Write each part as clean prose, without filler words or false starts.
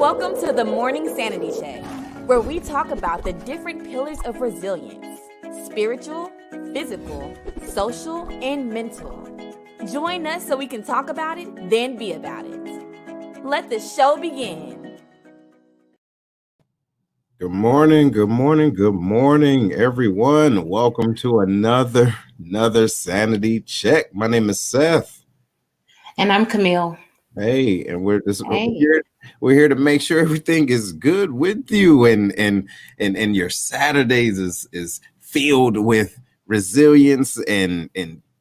Welcome to the Morning Sanity Check, where we talk about the different pillars of resilience: spiritual, physical, social, and mental. Join us so we can talk about it, then be about it. Let the show begin. Good morning, everyone. Welcome to another Sanity Check. My name is Seth. And I'm Camille. Hey, and we're Hey. here to make sure everything is good with you, and your Saturdays is filled with resilience and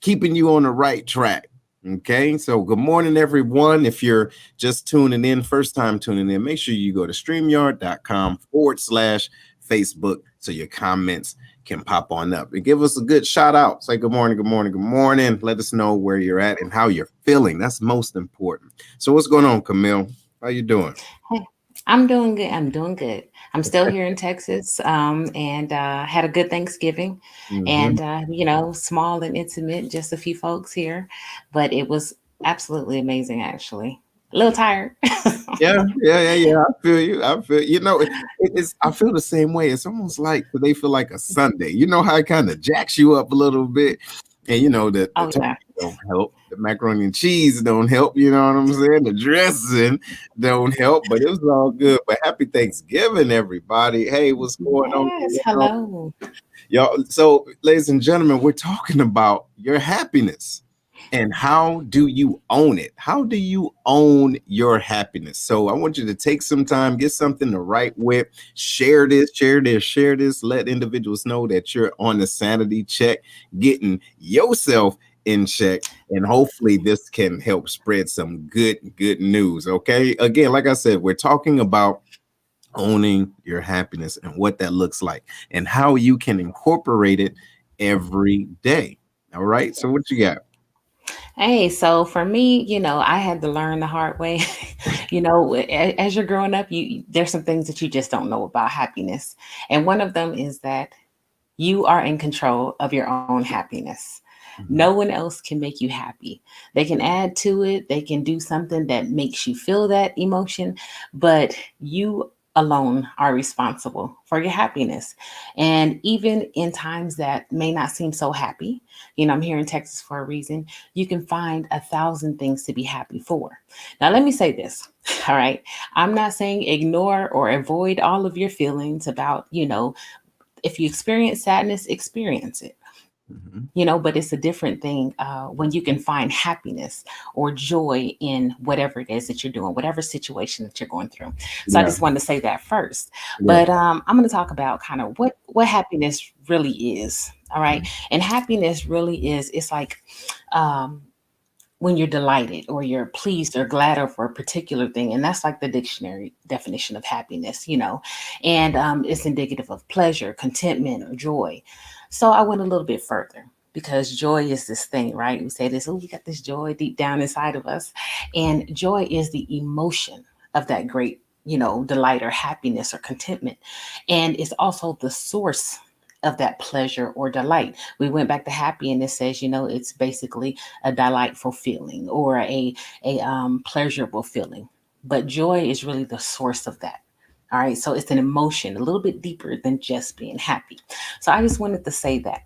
keeping you on the right track. Okay, so good morning, everyone. If you're just tuning in, first time tuning in, make sure you go to StreamYard.com/Facebook so your comments can pop on up and give us a good shout out. Say good morning, good morning, good morning. Let us know where you're at and how you're feeling. That's most important. So what's going on, Camille? How you doing? Hey, I'm doing good. I'm still here in Texas, and had a good Thanksgiving, Mhm. and small and intimate, just a few folks here, but it was absolutely amazing. Actually, a little tired. Yeah. I feel you. It's. I feel the same way. It's almost like they feel like a Sunday. You know how it kind of jacks you up a little bit, and the Oh turkey yeah. don't help. The macaroni and cheese don't help. You know what I'm saying? The dressing don't help. But it was all good. But happy Thanksgiving, everybody. Hey, what's going on, Yes. y'all? Hello. Y'all, so ladies and gentlemen, we're talking about your happiness and how do you own it? How do you own your happiness? So I want you to take some time, get something to write with, share this, let individuals know that you're on the sanity check, getting yourself in check, and hopefully this can help spread some good news. Okay. Again, like I said, we're talking about owning your happiness and what that looks like and how you can incorporate it every day. All right. So what you got? Hey, so for me, I had to learn the hard way. As you're growing up, there's some things that you just don't know about happiness, and one of them is that you are in control of your own happiness. No Mhm. one else can make you happy. They can add to it, they can do something that makes you feel that emotion, but you alone are responsible for your happiness. And even in times that may not seem so happy, I'm here in Texas for a reason, you can find 1,000 things to be happy for. Now, let me say this. All right. I'm not saying ignore or avoid all of your feelings about, if you experience sadness, experience it. Mhm. But it's a different thing when you can find happiness or joy in whatever it is that you're doing, whatever situation that you're going through. So I Yeah. just wanted to say that first. Yeah. But I'm going to talk about kind of what happiness really is. All right. And happiness really is, it's like, um, when you're delighted or you're pleased or glad over a particular thing. And that's like the dictionary definition of happiness, and it's indicative of pleasure, contentment, or joy. So I went a little bit further because joy is this thing, right? We say this, oh, we got this joy deep down inside of us. And joy is the emotion of that great, delight or happiness or contentment. And it's also the source of that pleasure or delight. We went back to happy and it says, it's basically a delightful feeling or a pleasurable feeling. But joy is really the source of that. All right. So it's an emotion a little bit deeper than just being happy. So I just wanted to say that.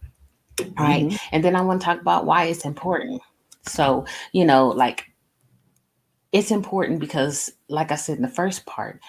All right. Mhm. And then I want to talk about why it's important. So, like it's important because, like I said in the first part,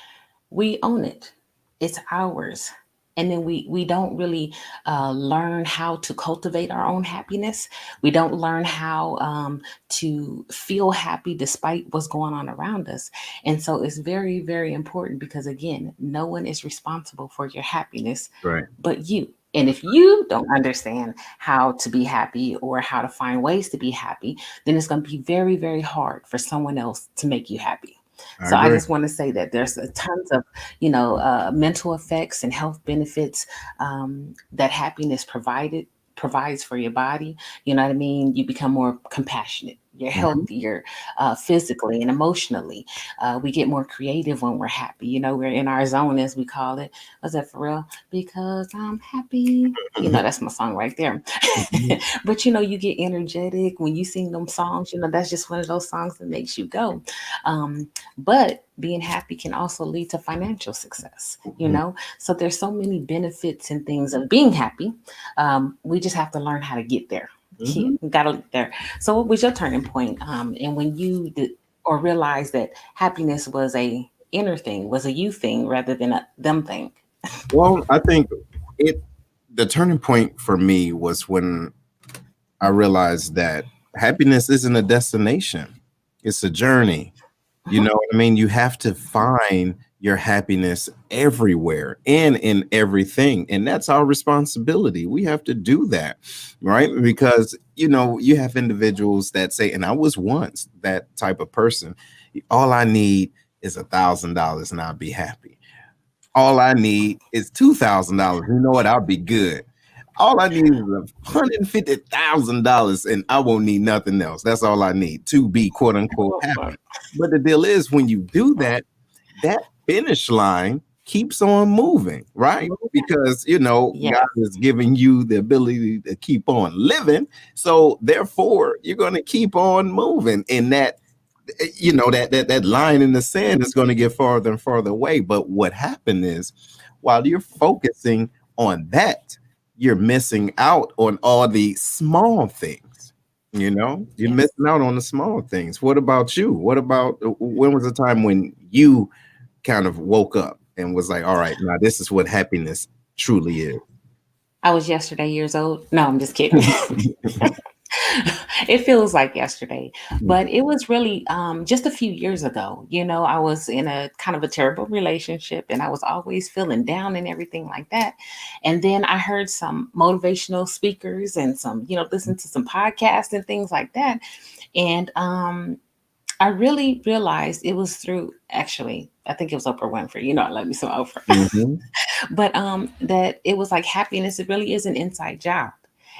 we own it. It's ours. And then we don't really learn how to cultivate our own happiness. We don't learn how to feel happy despite what's going on around us. And so it's very, very important because, again, no one is responsible for your happiness Right. but you. And if you don't understand how to be happy or how to find ways to be happy, then it's going to be very, very hard for someone else to make you happy. I So I agree. just want to say that there's a tons of, mental effects and health benefits that happiness provides for your body. You know what I mean? You become more compassionate. You're Mhm. healthier physically and emotionally. We get more creative when we're happy. We're in our zone, as we call it. Was that for real? Because I'm happy. That's my song right there. Mhm. But you get energetic when you sing them songs. That's just one of those songs that makes you go. But being happy can also lead to financial success. So there's so many benefits and things of being happy. We just have to learn how to get there. Yeah, Mhm. gotta get there. So what was your turning point? And when you did or realized that happiness was a inner thing, was a you thing rather than a them thing? Well, I think it the turning point for me was when I realized that happiness isn't a destination, it's a journey. You Mhm. know what I mean? You have to find your happiness everywhere and in everything. And that's our responsibility. We have to do that, right? Because, you have individuals that say, and I was once that type of person, all I need is $1,000 and I'll be happy. All I need is $2,000. You know what? I'll be good. All I need is $150,000 and I won't need nothing else. That's all I need to be quote unquote Oh, happy. But the deal is when you do that, that finish line keeps on moving, right? Because yeah, God is giving you the ability to keep on living. So therefore, you're going to keep on moving. And that line in the sand is going to get farther and farther away. But what happened is while you're focusing on that, you're missing out on all the small things. You're yes. missing out on the small things. What about you? What about when was the time when you kind of woke up and was like, all right, now this is what happiness truly is? I was yesterday years old. No, I'm just kidding. It feels like yesterday, but it was really just a few years ago. I was in a kind of a terrible relationship and I was always feeling down and everything like that. And then I heard some motivational speakers and listen to some podcasts and things like that. And I really realized it was through, actually, I think it was Oprah Winfrey. I love me some Oprah. Mhm, But that it was like happiness, it really is an inside job.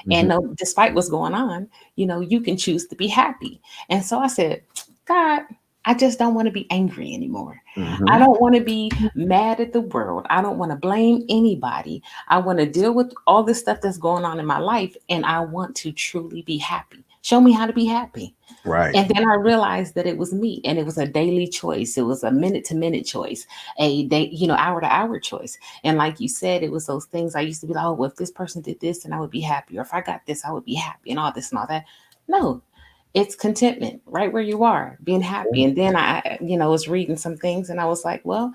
mhm, And despite what's going on, you can choose to be happy. And so I said, God, I just don't want to be angry anymore. I mhm. don't want to be mad at the world. I don't want to blame anybody. I want to deal with all this stuff that's going on in my life. And I want to truly be happy. Show me how to be happy. Right. And then I realized that it was me and it was a daily choice. It was a minute to minute choice, a day, hour to hour choice. And like you said, it was those things I used to be like, oh, well, if this person did this, then I would be happy. Or if I got this, I would be happy and all this and all that. No, it's contentment right where you are, being happy. And then I, was reading some things and I was like, well,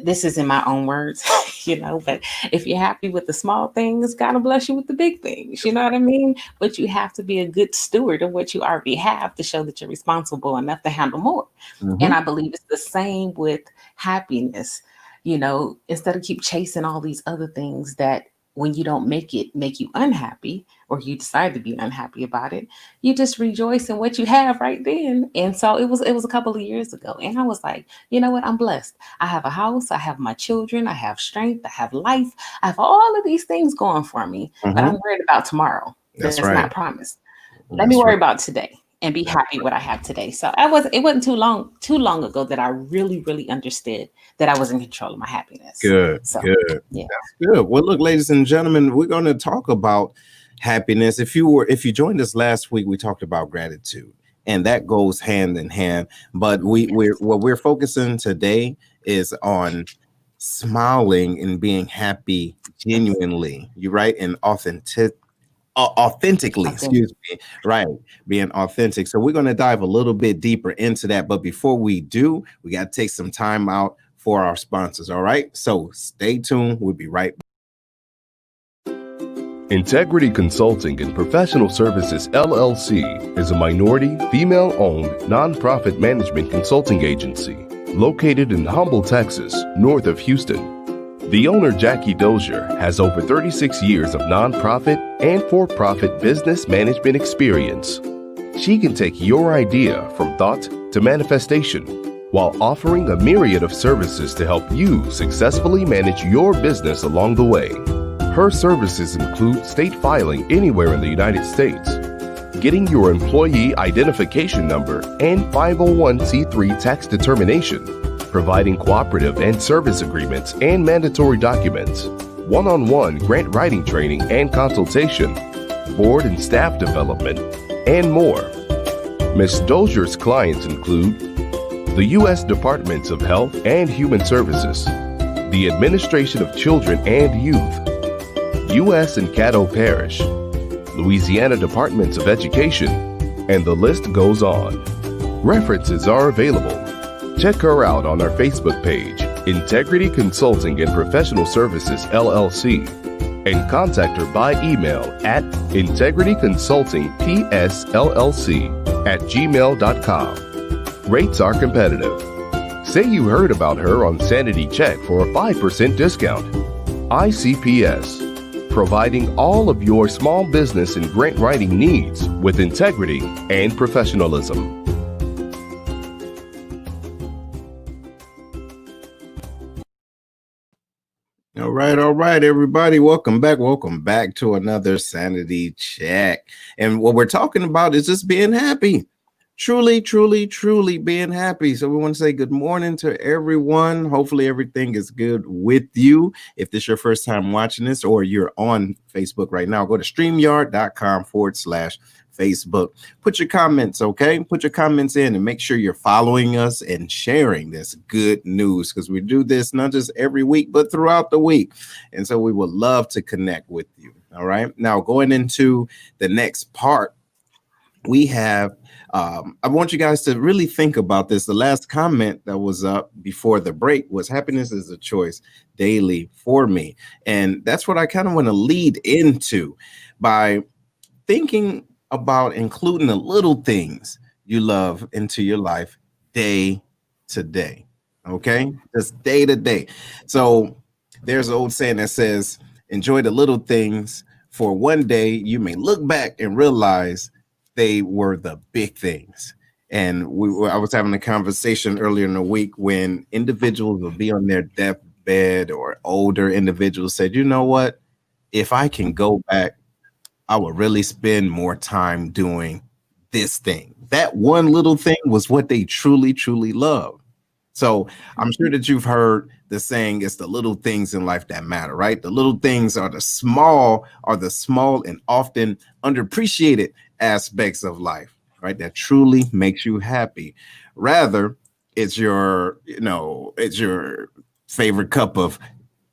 this is in my own words, but if you're happy with the small things, God will bless you with the big things. You know what I mean? But you have to be a good steward of what you already have to show that you're responsible enough to handle more. And Mhm. I believe it's the same with happiness. Instead of keep chasing all these other things that when you don't make you unhappy or you decide to be unhappy about it, you just rejoice in what you have right then. And so it was a couple of years ago. And I was like, you know what? I'm blessed. I have a house, I have my children, I have strength, I have life, I have all of these things going for me, but Mhm. I'm worried about tomorrow. That's That's right. not promised. Let me That's worry right. about today and be happy what I have today. So it wasn't too long ago that I really, really understood that I was in control of my happiness. Good, So good. yeah. That's good. Well, look, ladies and gentlemen, we're going to talk about happiness. If you joined us last week, we talked about gratitude, and that goes hand in hand. But we're focusing today is on smiling and being happy genuinely. You right and authentically, I think excuse me, right, being authentic. So we're going to dive a little bit deeper into that, but before we do, we got to take some time out for our sponsors. All right, so stay tuned, we'll be right back. Integrity Consulting and Professional Services LLC is a minority, female-owned, nonprofit management consulting agency located in Humble, Texas, north of Houston. The owner, Jackie Dozier, has over 36 years of nonprofit and for-profit business management experience. She can take your idea from thought to manifestation while offering a myriad of services to help you successfully manage your business along the way. Her services include state filing anywhere in the United States, getting your employee identification number and 501c3 tax determination, providing cooperative and service agreements and mandatory documents, one-on-one grant writing training and consultation, board and staff development, and more. Ms. Dozier's clients include the U.S. Departments of Health and Human Services, the Administration of Children and Youth, U.S. and Caddo Parish, Louisiana Departments of Education, and the list goes on. References are available. Check her out on our Facebook page, Integrity Consulting and Professional Services, LLC, and contact her by email at integrityconsultingpsllc@gmail.com. Rates are competitive. Say you heard about her on Sanity Check for a 5% discount. ICPS, providing all of your small business and grant writing needs with integrity and professionalism. All right, everybody. Welcome back to another Sanity Check. And what we're talking about is just being happy. Truly being happy. So we want to say good morning to everyone. Hopefully everything is good with you. If this is your first time watching this or you're on Facebook right now, go to StreamYard.com/Facebook. Put your comments, okay? Put your comments in and make sure you're following us and sharing this good news, because we do this not just every week, but throughout the week. And so we would love to connect with you. All right. Now, going into the next part, we have I want you guys to really think about this. The last comment that was up before the break was happiness is a choice daily for me. And that's what I kind of want to lead into by thinking about including the little things you love into your life day to day. Okay, just day to day. So there's an old saying that says, enjoy the little things, for one day you may look back and realize they were the big things. And I was having a conversation earlier in the week when individuals will be on their deathbed, or older individuals said, you know what, if I can go back, I would really spend more time doing this thing. That one little thing was what they truly love. So I'm sure that you've heard the saying, it's the little things in life that matter, right? The little things are the small and often underappreciated aspects of life, right? That truly makes you happy. Rather, it's your favorite cup of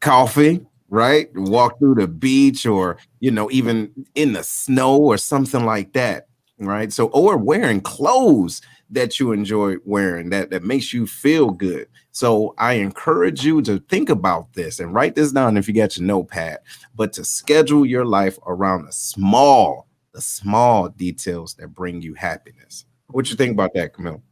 coffee, right? Walk through the beach, or, even in the snow or something like that, right? So, or wearing clothes that you enjoy wearing that makes you feel good. So I encourage you to think about this and write this down if you got your notepad, but to schedule your life around the small details that bring you happiness. What you think about that, Camille?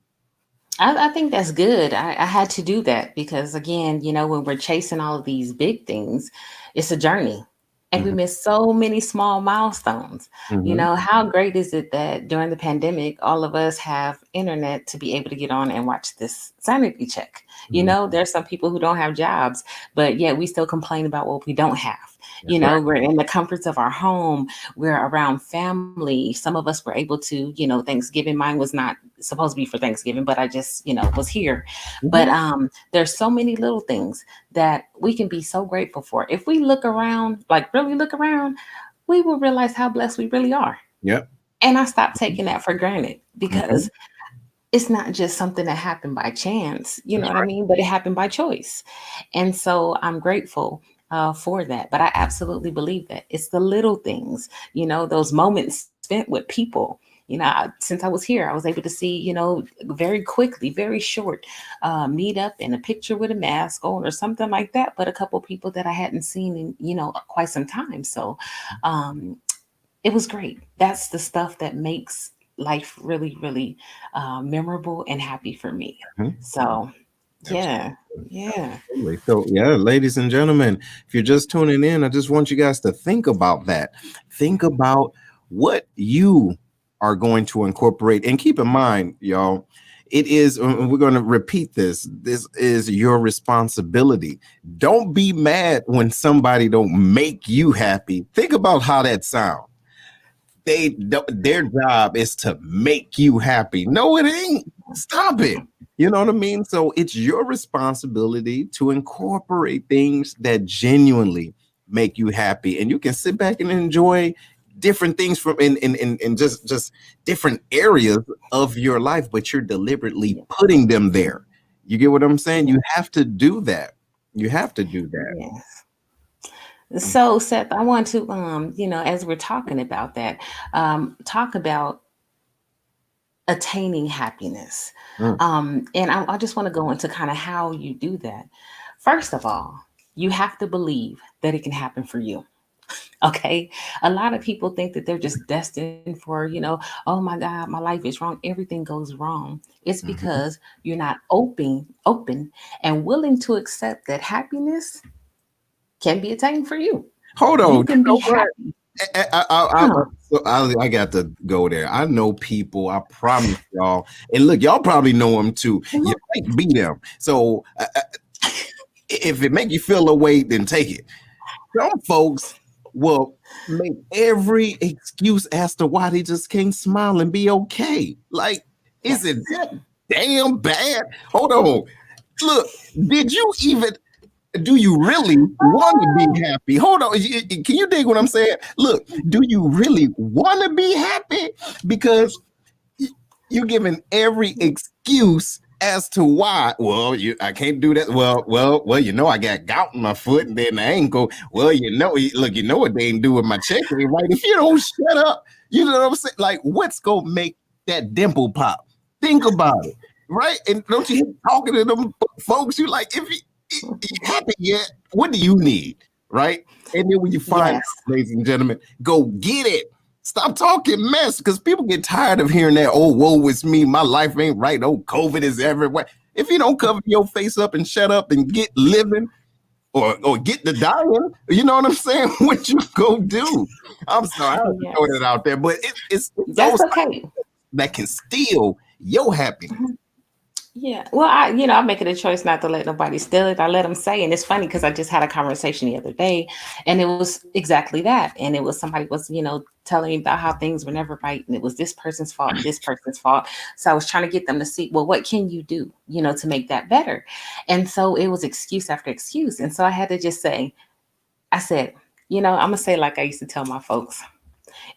I think that's good. I had to do that because, again, when we're chasing all of these big things, it's a journey. And we miss so many small milestones. How great is it that during the pandemic, all of us have internet to be able to get on and watch this Sanity Check? There's some people who don't have jobs, but yet we still complain about what we don't have. Right. We're in the comforts of our home. We're around family. Some of us were able to, Thanksgiving. Mine was not supposed to be for Thanksgiving, but I just, was here. But there's so many little things that we can be so grateful for. If we look around, really look around, we will realize how blessed we really are. Yep. And I stopped taking that for granted, because it's not just something that happened by chance, what I mean? But it happened by choice. And so I'm grateful for that. But I absolutely believe that it's the little things, those moments spent with people. Since I was here, I was able to see, very quickly, very short meet up and a picture with a mask on or something like that. But a couple of people that I hadn't seen in, quite some time. So it was great. That's the stuff that makes life really, really memorable and happy for me. So yeah. So ladies and gentlemen, if you're just tuning in, I just want you guys to think about that. Think about what you are going to incorporate, and keep in mind, y'all, it is, we're going to repeat this is your responsibility. Don't be mad when somebody don't make you happy. Think about how that sounds. their job is to make you happy. No, it ain't. Stop it. You know what I mean? So it's your responsibility to incorporate things that genuinely make you happy, and you can sit back and enjoy different things from in just different areas of your life, but you're deliberately putting them there. You get what I'm saying? You have to do that. You have to do that. Yes. So Seth, I want to as we're talking about that, talk about attaining happiness. And I just want to go into kind of how you do that. First of all, you have to believe that it can happen for you. Okay. A lot of people think that they're just destined for, oh my God, my life is wrong. Everything goes wrong. It's because you're not open and willing to accept that happiness can be attained for you. Hold on. You can be happy. I got to go there. I know people, I promise y'all. And look, y'all probably know them too. You might be them. So if it make you feel a way, then take it. Some folks will make every excuse as to why they just can't smile and be okay. Like, is it that damn bad? Hold on. Look, do you really want to be happy? Hold on. Can you dig what I'm saying? Look, do you really want to be happy? Because you're giving every excuse as to why. Well, I can't do that. Well, I got gout in my foot and then the ankle. Well, look, what they ain't do with my check, right? If you don't shut up, you know what I'm saying? Like, what's gonna make that dimple pop? Think about it, right? And don't you hear talking to them folks? You like, if you happy yet, what do you need, right? And then when you find out, ladies and gentlemen, go get it. Stop talking mess, because people get tired of hearing that, oh, woe is me, my life ain't right, oh, COVID is everywhere. If you don't cover your face up and shut up and get living or get the dying, you know what I'm saying? What you go do? I'm sorry, I have to throw that out there, but it's that's okay. That can steal your happiness. Yeah. Well, I'm making a choice not to let nobody steal it. I let them say, and it's funny because I just had a conversation the other day and it was exactly that. And it was somebody was, telling me about how things were never right. And it was this person's fault and this person's fault. So I was trying to get them to see, well, what can you do, to make that better? And so it was excuse after excuse. And so I had to just say, I said, I'm going to say, like I used to tell my folks,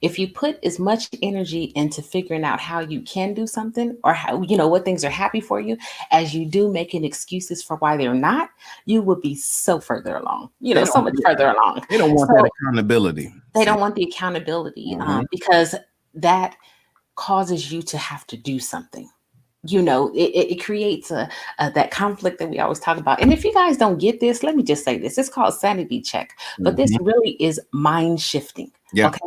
if you put as much energy into figuring out how you can do something or how, what things are happy for you as you do making excuses for why they're not, you will be so further along, so much further along. They don't want that accountability. They don't want the accountability because that causes you to have to do something. It creates that conflict that we always talk about. And if you guys don't get this, let me just say this. It's called sanity check, but this really is mind shifting. Yeah. Okay.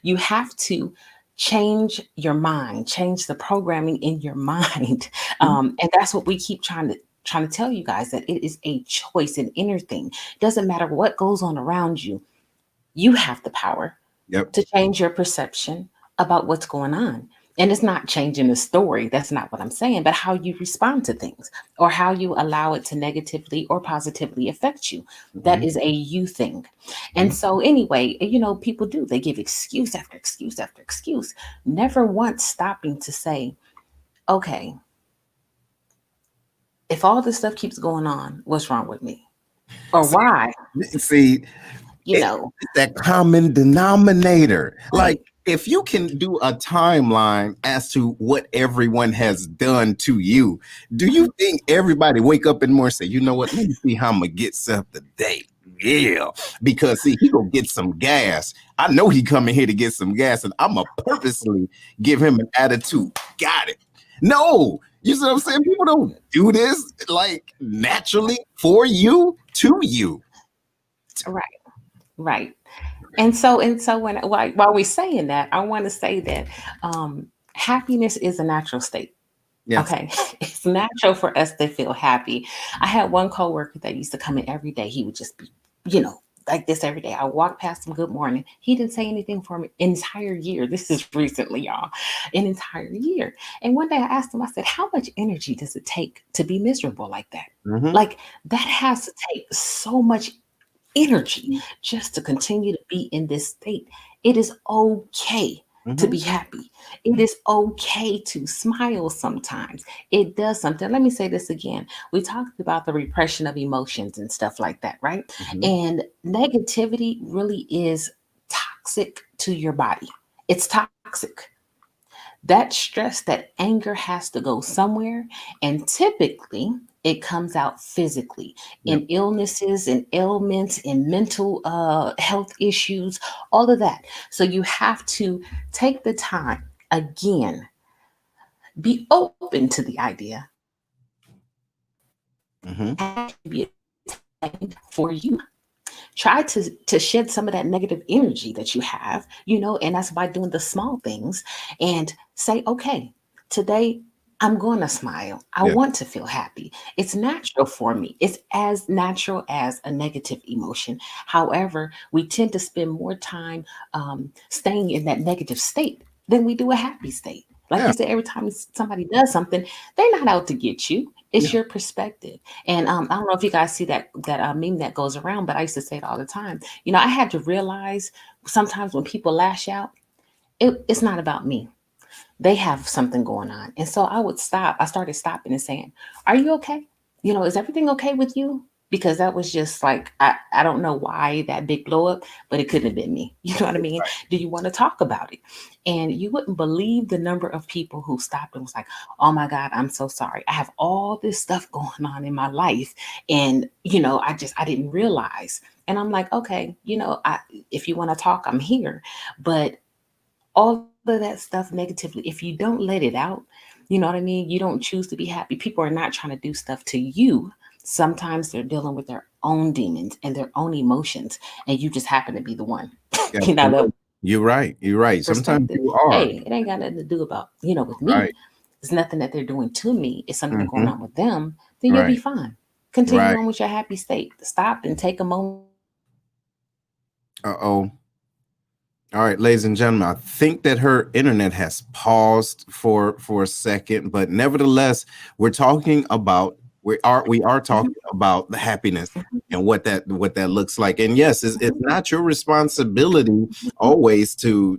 You have to change your mind, change the programming in your mind. And that's what we keep trying to tell you guys, that it is a choice, an inner thing. It doesn't matter what goes on around you. You have the power to change your perception about what's going on. And it's not changing the story. That's not what I'm saying, but how you respond to things or how you allow it to negatively or positively affect you. That is a you thing. And so anyway, people do, they give excuse after excuse after excuse, never once stopping to say, okay, if all this stuff keeps going on, what's wrong with me? Or why? See, it's that common denominator. Like, if you can do a timeline as to what everyone has done to you, do you think everybody wake up in the morning and say, you know what, let me see how I'm going to get Seth today? Yeah, because see, he gonna get some gas. I know he coming here to get some gas, and I'm going to purposely give him an attitude. Got it. No, you see what I'm saying? People don't do this like naturally for you, to you. Right. And so while we're saying that, I want to say that happiness is a natural state. Yes. Okay. It's natural for us to feel happy. I had one coworker that used to come in every day. He would just be, like this every day. I walked past him, good morning. He didn't say anything for me an entire year. This is recently, y'all, an entire year. And one day I asked him, I said, how much energy does it take to be miserable like that? Like, that has to take so much energy just to continue to be in this state. It is okay to Mhm. be happy. It is okay to smile sometimes. It does something. Let me say this again. We talked about the repression of emotions and stuff like that, right? Mhm. And negativity really is toxic to your body. It's toxic. That stress, that anger has to go somewhere. And typically, it comes out physically Yep. in illnesses and ailments and mental health issues, all of that. So you have to take the time again, be open to the idea Mhm. be for you. Try to shed some of that negative energy that you have, and that's by doing the small things and say, okay, today I'm going to smile. I Yeah. want to feel happy. It's natural for me. It's as natural as a negative emotion. However, we tend to spend more time staying in that negative state than we do a happy state. Like Yeah. you said, every time somebody does something, they're not out to get you. Yeah. It's your perspective. And I don't know if you guys see that meme that goes around, but I used to say it all the time. I had to realize sometimes when people lash out, it's not about me. They have something going on. And so I would stop. I started stopping and saying, are you okay? Is everything okay with you? Because that was just like, I don't know why that big blow up, but it couldn't have been me. You know what I mean? Do you want to talk about it? And you wouldn't believe the number of people who stopped and was like, oh my God, I'm so sorry. I have all this stuff going on in my life. And, I didn't realize. And I'm like, okay, if you want to talk, I'm here. But all of that stuff negatively, if you don't let it out, you know what I mean? You don't choose to be happy. People are not trying to do stuff to you. Sometimes they're dealing with their own demons and their own emotions, and you just happen to be the one. The Absolutely. You're right. You're right. Sometimes perspective. you are. Hey, it ain't got nothing to do about, with me. Right. It's nothing that they're doing to me. It's something going Mhm. on with them. Then you'll be Right. fine. Continue Right. on with your happy state. Stop and take a moment. Uh-oh. All right, ladies and gentlemen, I think that her internet has paused for a second, but nevertheless, we are talking about the happiness and what that looks like. And yes, it's not your responsibility always to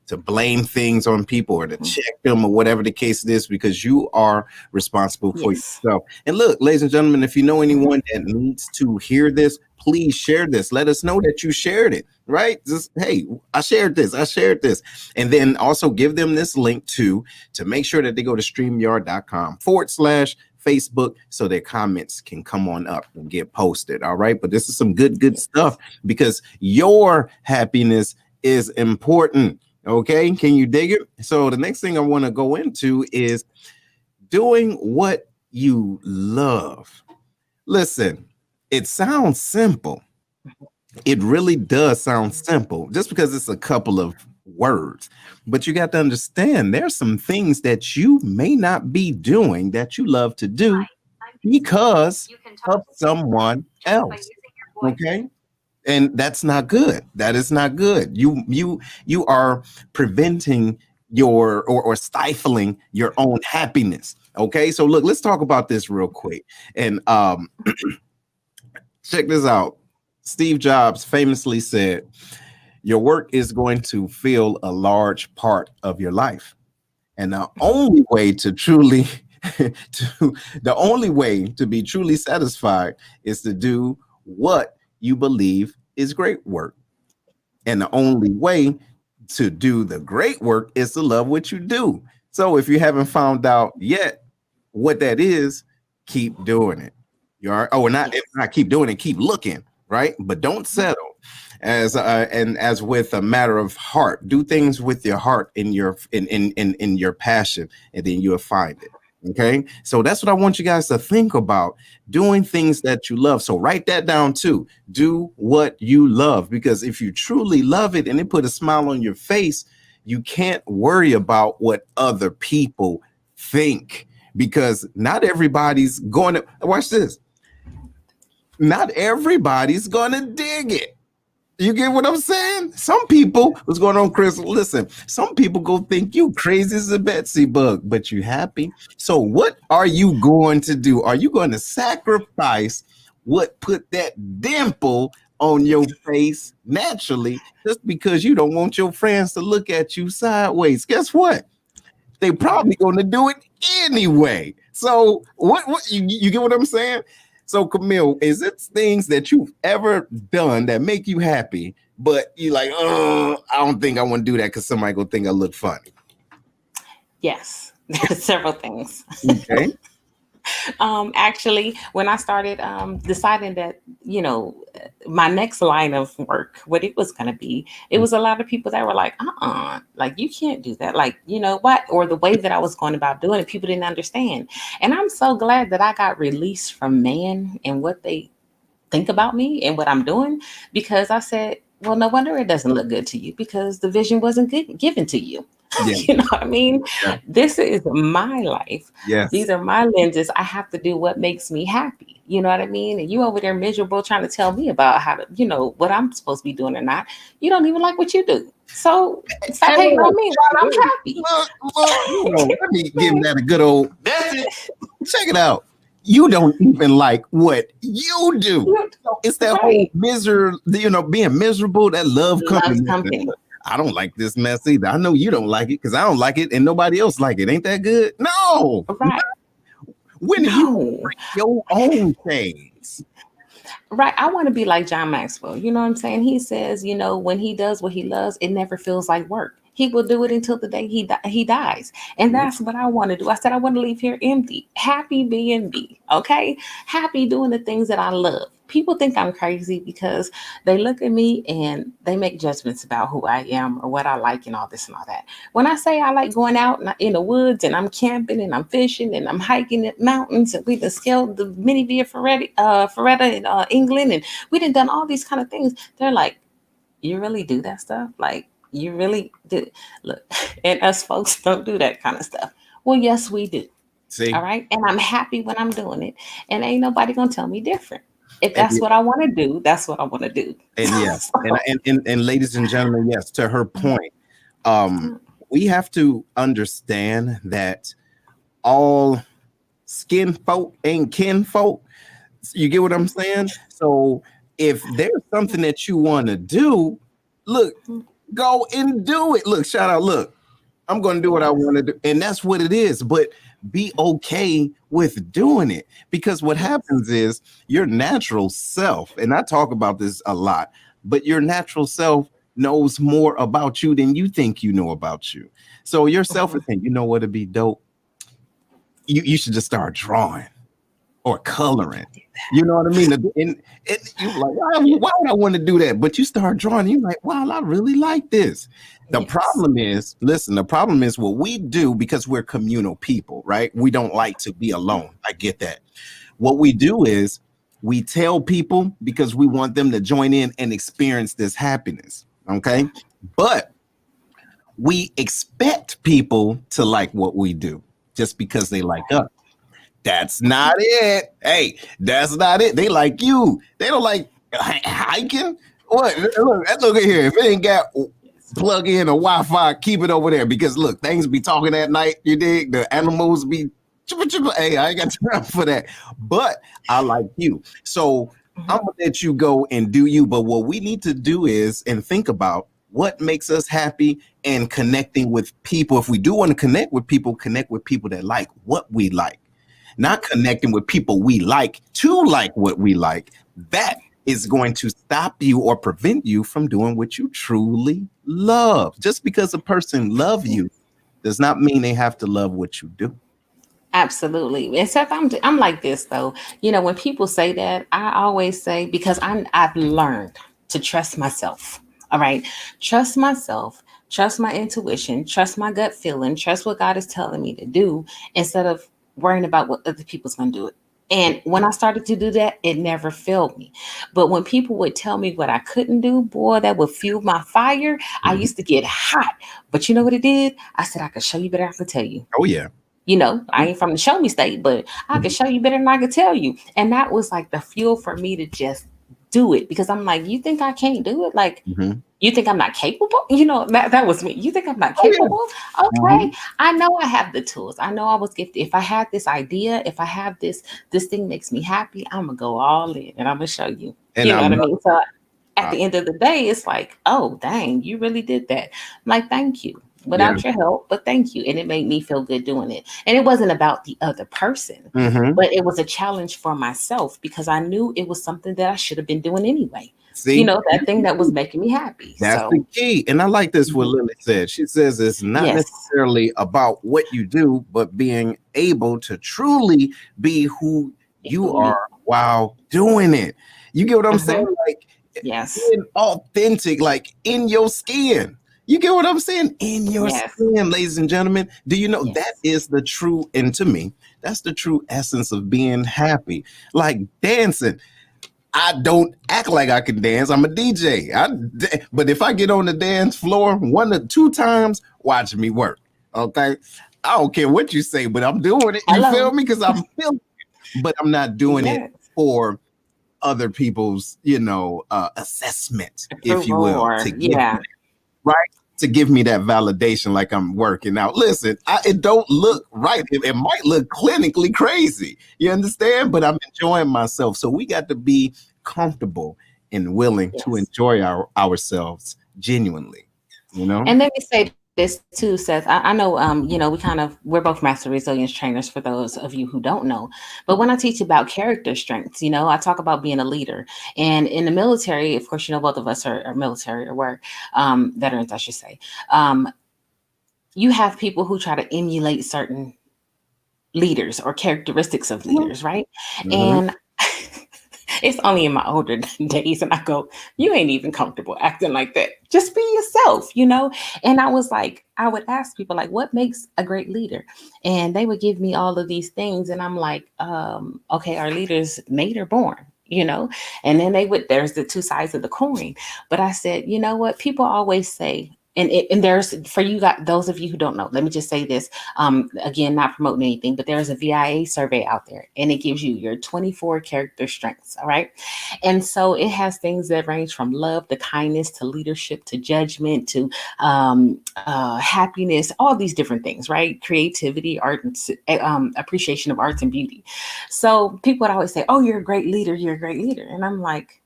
to blame things on people or to check them or whatever the case is, because you are responsible for Yes. yourself. And look, ladies and gentlemen, if you know anyone that needs to hear this, please share this. Let us know that you shared it, right? Just, hey, I shared this. And then also give them this link to make sure that they go to StreamYard.com/Facebook so their comments can come on up and get posted. All right. But this is some good stuff, because your happiness is important. Okay. Can you dig it? So the next thing I want to go into is doing what you love. Listen, it sounds simple. It really does sound simple just because it's a couple of words. But you got to understand there's some things that you may not be doing that you love to do because of someone else. Okay? And that's not good. That is not good. You are preventing or stifling your own happiness. Okay? So look, let's talk about this real quick. And check this out. Steve Jobs famously said, your work is going to fill a large part of your life. And the only way to be truly satisfied is to do what you believe is great work. And the only way to do the great work is to love what you do. So if you haven't found out yet what that is, keep doing it. You are, if not keep doing it, keep looking, right? But don't settle. As with a matter of heart, do things with your heart in your passion, and then you'll find it. Okay, so that's what I want you guys to think about, doing things that you love. So write that down too. Do what you love, because if you truly love it and it put a smile on your face, you can't worry about what other people think, because not everybody's going to watch this. Not everybody's going to dig it. You get what I'm saying? Some people, what's going on, Chris? Listen, some people go think you crazy as a Betsy bug, but you happy. So what are you going to do? Are you going to sacrifice what put that dimple on your face naturally just because you don't want your friends to look at you sideways. Guess what? They probably going to do it anyway. So what you get what I'm saying? So Camille, is it things that you've ever done that make you happy, but you like, oh, I don't think I want to do that because somebody gonna think I look funny? Yes, there's several things. Okay. Actually, when I started deciding that, my next line of work, what it was going to be, it was a lot of people that were like, like, you can't do that. Like, you know what? Or the way that I was going about doing it, people didn't understand. And I'm so glad that I got released from man and what they think about me and what I'm doing, because I said, well, no wonder it doesn't look good to you, because the vision wasn't given to you. Yeah. You know what I mean? Yeah. This is my life. Yes. These are my lenses. I have to do what makes me happy. You know what I mean? And you over there miserable trying to tell me about how to, what I'm supposed to be doing or not. You don't even like what you do. So stop hating on me while I'm happy. Look, let me give that a good old, that's it. Check it out. You don't even like what you do. It's that whole being miserable, that love company. I don't like this mess either. I know you don't like it because I don't like it and nobody else like it. Ain't that good? No. Right. When you bring your own things. Right. I want to be like John Maxwell. You know what I'm saying? He says, when he does what he loves, it never feels like work. He will do it until the day he dies. And that's what I want to do. I said, I want to leave here empty, happy being me. Okay. Happy doing the things that I love. People think I'm crazy because they look at me and they make judgments about who I am or what I like and all this and all that. When I say I like going out in the woods and I'm camping and I'm fishing and I'm hiking at mountains and we done scaled the mini Via Ferrata in England and we done all these kind of things, they're like, you really do that stuff? Like, you really do? Look, and us folks don't do that kind of stuff. Well, yes, we do. See? All right. And I'm happy when I'm doing it. And ain't nobody going to tell me different. If that's what I want to do, that's what I want to do. And yes, and ladies and gentlemen, yes, to her point, we have to understand that all skin folk ain't kin folk. You get what I'm saying? So if there's something that you want to do, look, go and do it. Look, shout out, look, I'm going to do what I want to do. And that's what it is. But be okay with doing it, because what happens is your natural self, and I talk about this a lot, but your natural self knows more about you than you think you know about you. So your self is saying, you know what would be dope? You should just start drawing or coloring. You know what I mean? And you're like, why would I want to do that? But you start drawing, you're like, wow, I really like this. The problem is, the problem is what we do, because we're communal people, right? We don't like to be alone. I get that. What we do is we tell people because we want them to join in and experience this happiness. Okay. But we expect people to like what we do just because they like us. That's not it. Hey, that's not it. They like you. They don't like hiking. What? Look at here. If it ain't got plug in a Wi-Fi, keep it over there, because look, things be talking at night. You dig? The animals be hey, I ain't got time for that. But I like you. So I'm gonna let you go and do you. But what we need to do is and think about what makes us happy and connecting with people. If we do want to connect with people that like what we like. Not connecting with people we like to like what we like. That is going to stop you or prevent you from doing what you truly love. Just because a person loves you does not mean they have to love what you do. Absolutely. Except I'm like this though. When people say that, I always say, because I've learned to trust myself. All right. Trust myself, trust my intuition, trust my gut feeling, trust what God is telling me to do, instead of worrying about what other people's going to do it. And when I started to do that, it never failed me. But when people would tell me what I couldn't do, boy, that would fuel my fire. I used to get hot. But you know what it did? I said, I could show you better. I could tell you. Oh, yeah. I ain't from the show me state, but I could show you better than I could tell you. And that was like the fuel for me to just do it, because I'm like, you think I can't do it? Like, you think I'm not capable? That was me. You think I'm not capable? Oh, yeah. Okay. I know I have the tools. I know I was gifted. If I had this idea, if I have this thing makes me happy, I'm going to go all in and I'm going to show you. And you know what I mean? So at the end of the day, it's like, oh, dang, you really did that. I'm like, thank you. Without your help, but thank you. And it made me feel good doing it. And it wasn't about the other person, but it was a challenge for myself because I knew it was something that I should have been doing anyway. See, you know, that thing that was making me happy. That's the key. And I like this what Lily said. She says it's not necessarily about what you do, but being able to truly be who you are while doing it. You get what I'm saying? Like, being authentic, like in your skin. You get what I'm saying? In your skin, ladies and gentlemen. Do you know that is the true, and to me, that's the true essence of being happy. Like dancing. I don't act like I can dance. I'm a DJ. But if I get on the dance floor 1 or 2 times, watch me work. Okay? I don't care what you say, but I'm doing it. You feel me? Because I'm feeling it. But I'm not doing it for other people's, assessment, if you will. To give me that validation like I'm working out. Listen, it don't look right. It might look clinically crazy. You understand? But I'm enjoying myself. So we got to be comfortable and willing to enjoy ourselves genuinely, And let me say this too, Seth. I know, we're both master resilience trainers for those of you who don't know. But when I teach about character strengths, I talk about being a leader. And in the military, of course, both of us are military or were veterans, I should say. You have people who try to emulate certain leaders or characteristics of leaders, right? And it's only in my older days. And I go, you ain't even comfortable acting like that. Just be yourself, And I was like, I would ask people like, what makes a great leader? And they would give me all of these things. And I'm like, okay, are leaders made or born? And then there's the 2 sides of the coin. But I said, you know what? People always say, and there's, for you guys, those of you who don't know, let me just say this, again, not promoting anything, but there's a VIA survey out there and it gives you your 24 character strengths. All right. And so it has things that range from love to kindness to leadership to judgment to happiness, all these different things, right? Creativity, art, and appreciation of arts and beauty. So people would always say, oh, you're a great leader. You're a great leader. And I'm like,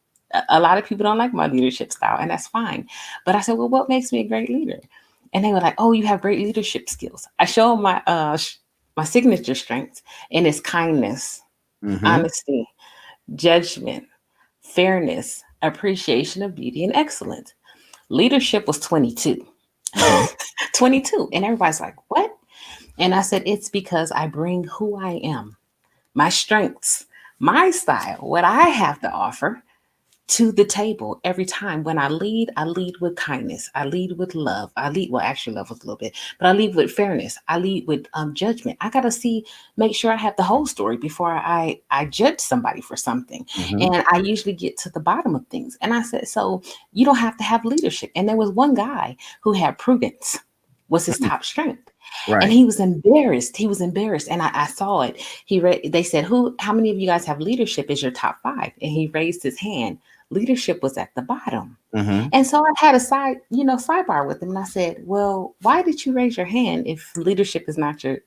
a lot of people don't like my leadership style, and that's fine. But I said, well, what makes me a great leader? And they were like, oh, you have great leadership skills. I show them my signature strengths, and it's kindness, honesty, judgment, fairness, appreciation of beauty, and excellence. Leadership was 22. 22. And everybody's like, what? And I said, it's because I bring who I am, my strengths, my style, what I have to offer to the table every time. When I lead with kindness. I lead with love. Actually love was a little bit, but I lead with fairness. I lead with judgment. I got to make sure I have the whole story before I judge somebody for something. And I usually get to the bottom of things. And I said, so you don't have to have leadership. And there was one guy who had prudence was his top strength. Right. And he was embarrassed. And I saw it. They said, how many of you guys have leadership as your top 5? And he raised his hand. Leadership was at the bottom. And so I had a sidebar with him. And I said, well, why did you raise your hand if leadership is not your,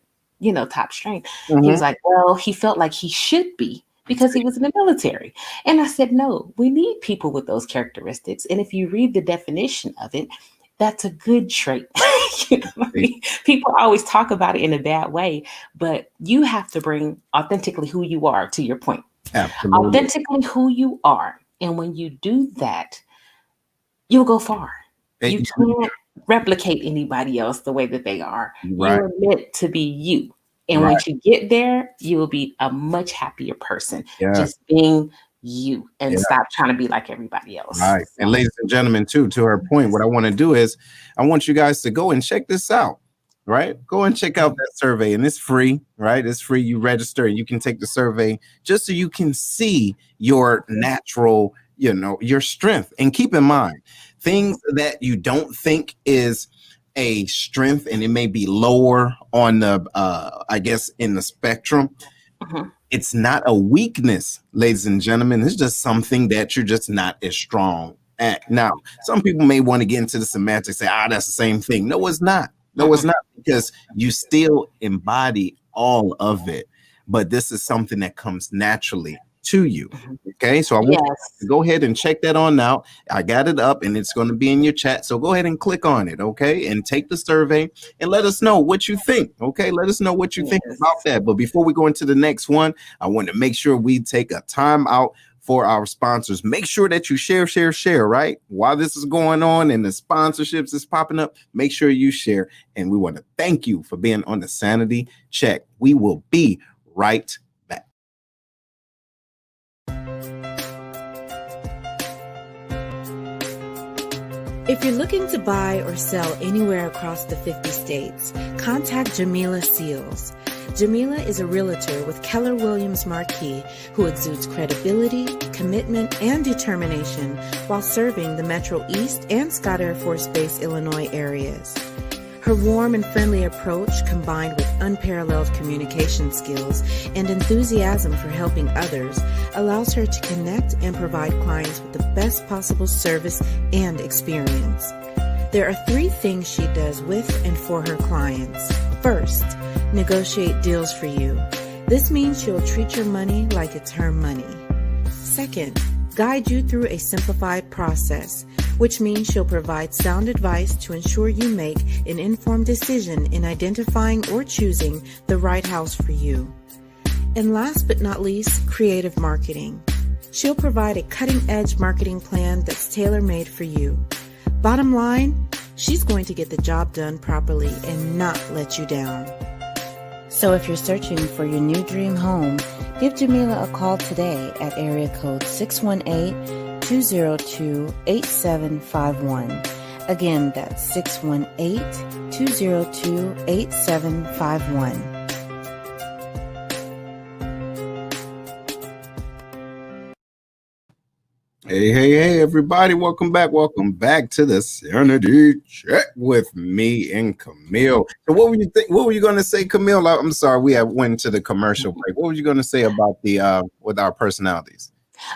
top strength? He was like, well, he felt like he should be because he was in the military. And I said, no, we need people with those characteristics. And if you read the definition of it, that's a good trait. People always talk about it in a bad way, but you have to bring authentically who you are, to your point. Absolutely. Authentically who you are. And when you do that, you'll go far. You can't replicate anybody else the way that they are. Right. You're meant to be you. And once you get there, you will be a much happier person. Just being you and stop trying to be like everybody else. Right. And ladies and gentlemen, too, to her point, what I want to do is I want you guys to go and check this out. Right? Go and check out that survey, and it's free, right? It's free. You register and you can take the survey just so you can see your natural, your strength. And keep in mind, things that you don't think is a strength, and it may be lower on the, in the spectrum. It's not a weakness, ladies and gentlemen. It's just something that you're just not as strong at. Now, some people may want to get into the semantics, say, that's the same thing. No, it's not. No, it's not, because you still embody all of it. But this is something that comes naturally to you. Okay, so I want you to go ahead and check that on now. I got it up and it's going to be in your chat. So go ahead and click on it, okay, and take the survey and let us know what you think. Okay, let us know what you think about that. But before we go into the next one, I want to make sure we take a time out for our sponsors. Make sure that you share, right? While this is going on and the sponsorships is popping up, make sure you share. And we want to thank you for being on the Sanity Check. We will be right back. If you're looking to buy or sell anywhere across the 50 states, contact Jamila Seals. Jamila is a realtor with Keller Williams Marquis who exudes credibility, commitment, and determination while serving the Metro East and Scott Air Force Base, Illinois areas. Her warm and friendly approach, combined with unparalleled communication skills and enthusiasm for helping others, allows her to connect and provide clients with the best possible service and experience. There are 3 things she does with and for her clients. First, negotiate deals for you. This means she'll treat your money like it's her money. Second, guide you through a simplified process, which means she'll provide sound advice to ensure you make an informed decision in identifying or choosing the right house for you. And last but not least, creative marketing. She'll provide a cutting-edge marketing plan that's tailor-made for you. Bottom line, she's going to get the job done properly and not let you down. So if you're searching for your new dream home, give Jamila a call today at area code 618-202-8751. Again, that's 618-202-8751. Hey, everybody. Welcome back to the Sanity Check with me and Camille. So what were you going to say, Camille? I'm sorry, we went to the commercial break. What were you going to say about the with our personalities?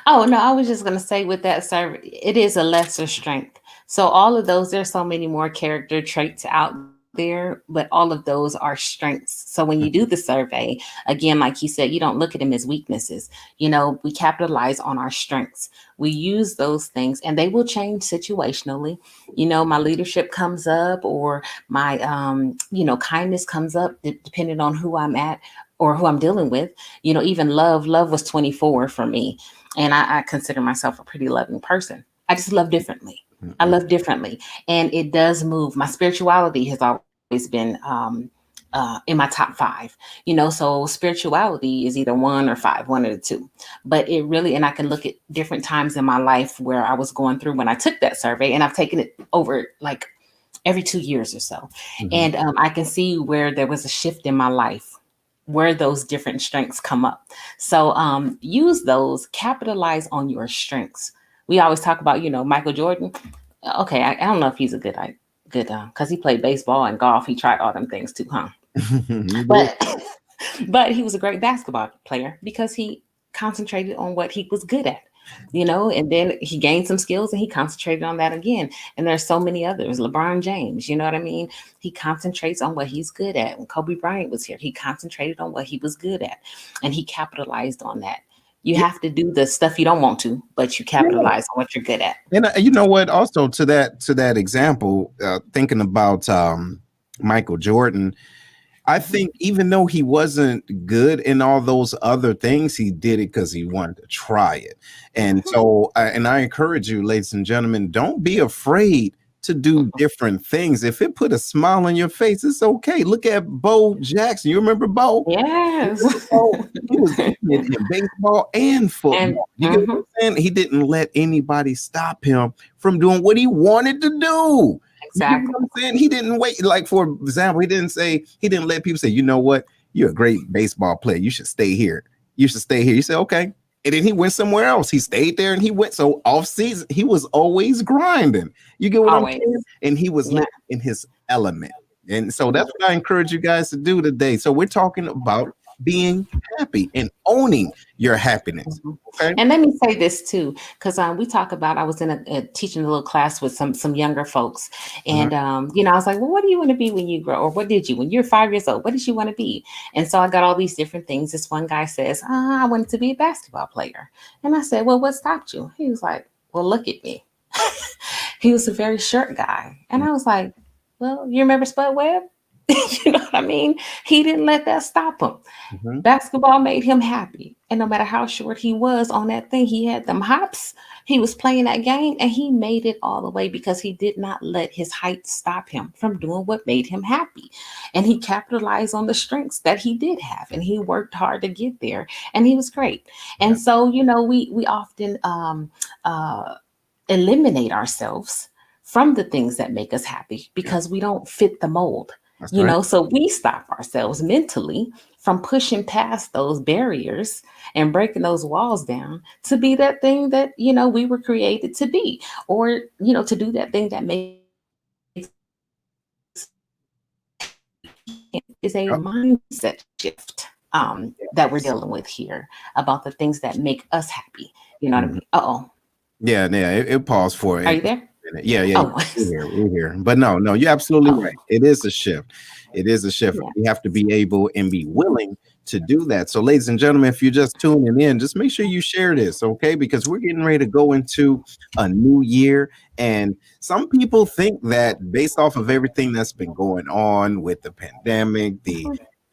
Oh, no, I was just going to say with that survey, it is a lesser strength. So all of those, there's so many more character traits out there, but all of those are strengths. So when you do the survey, again, like you said, you don't look at them as weaknesses. You know, we capitalize on our strengths. We use those things and they will change situationally. You know, my leadership comes up or my, kindness comes up depending on who I'm at or who I'm dealing with. You know, even love was 24 for me. And I consider myself a pretty loving person. I just love differently. I love differently. And it does move. My spirituality has always been in my top 5, you know, so spirituality is either 1 or 5, one of the 2. But it really, and I can look at different times in my life where I was going through when I took that survey, and I've taken it over like every 2 years or so. Mm-hmm. And I can see where there was a shift in my life, where those different strengths come up. So use those, capitalize on your strengths. We always talk about, you know, Michael Jordan. Okay, I don't know if he's a good, because he played baseball and golf. He tried all them things too, huh? but he was a great basketball player because he concentrated on what he was good at, you know, and then he gained some skills and he concentrated on that again. And there's so many others. LeBron James, you know what I mean? He concentrates on what he's good at. When Kobe Bryant was here, he concentrated on what he was good at and he capitalized on that. You have to do the stuff you don't want to, but you capitalize on what you're good at. And you know what? Also to that example, thinking about Michael Jordan, I think even though he wasn't good in all those other things, he did it because he wanted to try it. And so, and I encourage you, ladies and gentlemen, don't be afraid to do different things. If it put a smile on your face, it's okay. Look at Bo Jackson. You remember Bo? Yes. He was in baseball and football. You get what I'm saying? He didn't let anybody stop him from doing what he wanted to do. Exactly. You know what I'm saying? He didn't wait. Like, for example, he didn't let people say, you know what? You're a great baseball player. You should stay here. You should stay here. You say, okay. And then he went somewhere else. He stayed there and he went. So off season, he was always grinding. You get what I'm saying? And he was living in his element. And so that's what I encourage you guys to do today. So we're talking about being happy and owning your happiness. Mhm. Okay. And let me say this too, because we talk about. I was in a teaching a little class with some younger folks, Mhm. and I was like, "Well, what do you want to be when you grow, or what did you when you're 5 years old? What did you want to be?" And so I got all these different things. This one guy says, "I wanted to be a basketball player," and I said, "Well, what stopped you?" He was like, "Well, look at me." He was a very short guy, and I was like, "Well, you remember Spud Webb?" You know what I mean? He didn't let that stop him. Mhm. Basketball made him happy. And no matter how short he was on that thing, he had them hops. He was playing that game and he made it all the way because he did not let his height stop him from doing what made him happy. And he capitalized on the strengths that he did have and he worked hard to get there and he was great. Yeah. And so, we often uh, eliminate ourselves from the things that make us happy Yeah. because we don't fit the mold. That's right. So we stop ourselves mentally from pushing past those barriers and breaking those walls down to be that thing that, we were created to be, or, to do that thing that makes is a Yep. mindset shift that we're dealing with here about the things that make us happy. You know what I Mhm. mean? Uh-oh. Yeah, yeah. It paused for Are it. you there? Yeah, yeah, Oh, we're here, we're here. But no, you're absolutely oh, right. It is a shift. It is a shift. yeah. We have to be able and be willing to do that. So, ladies and gentlemen, if you're just tuning in, just make sure you share this, okay? Because we're getting ready to go into a new year. And some people think that based off of everything that's been going on with the pandemic, the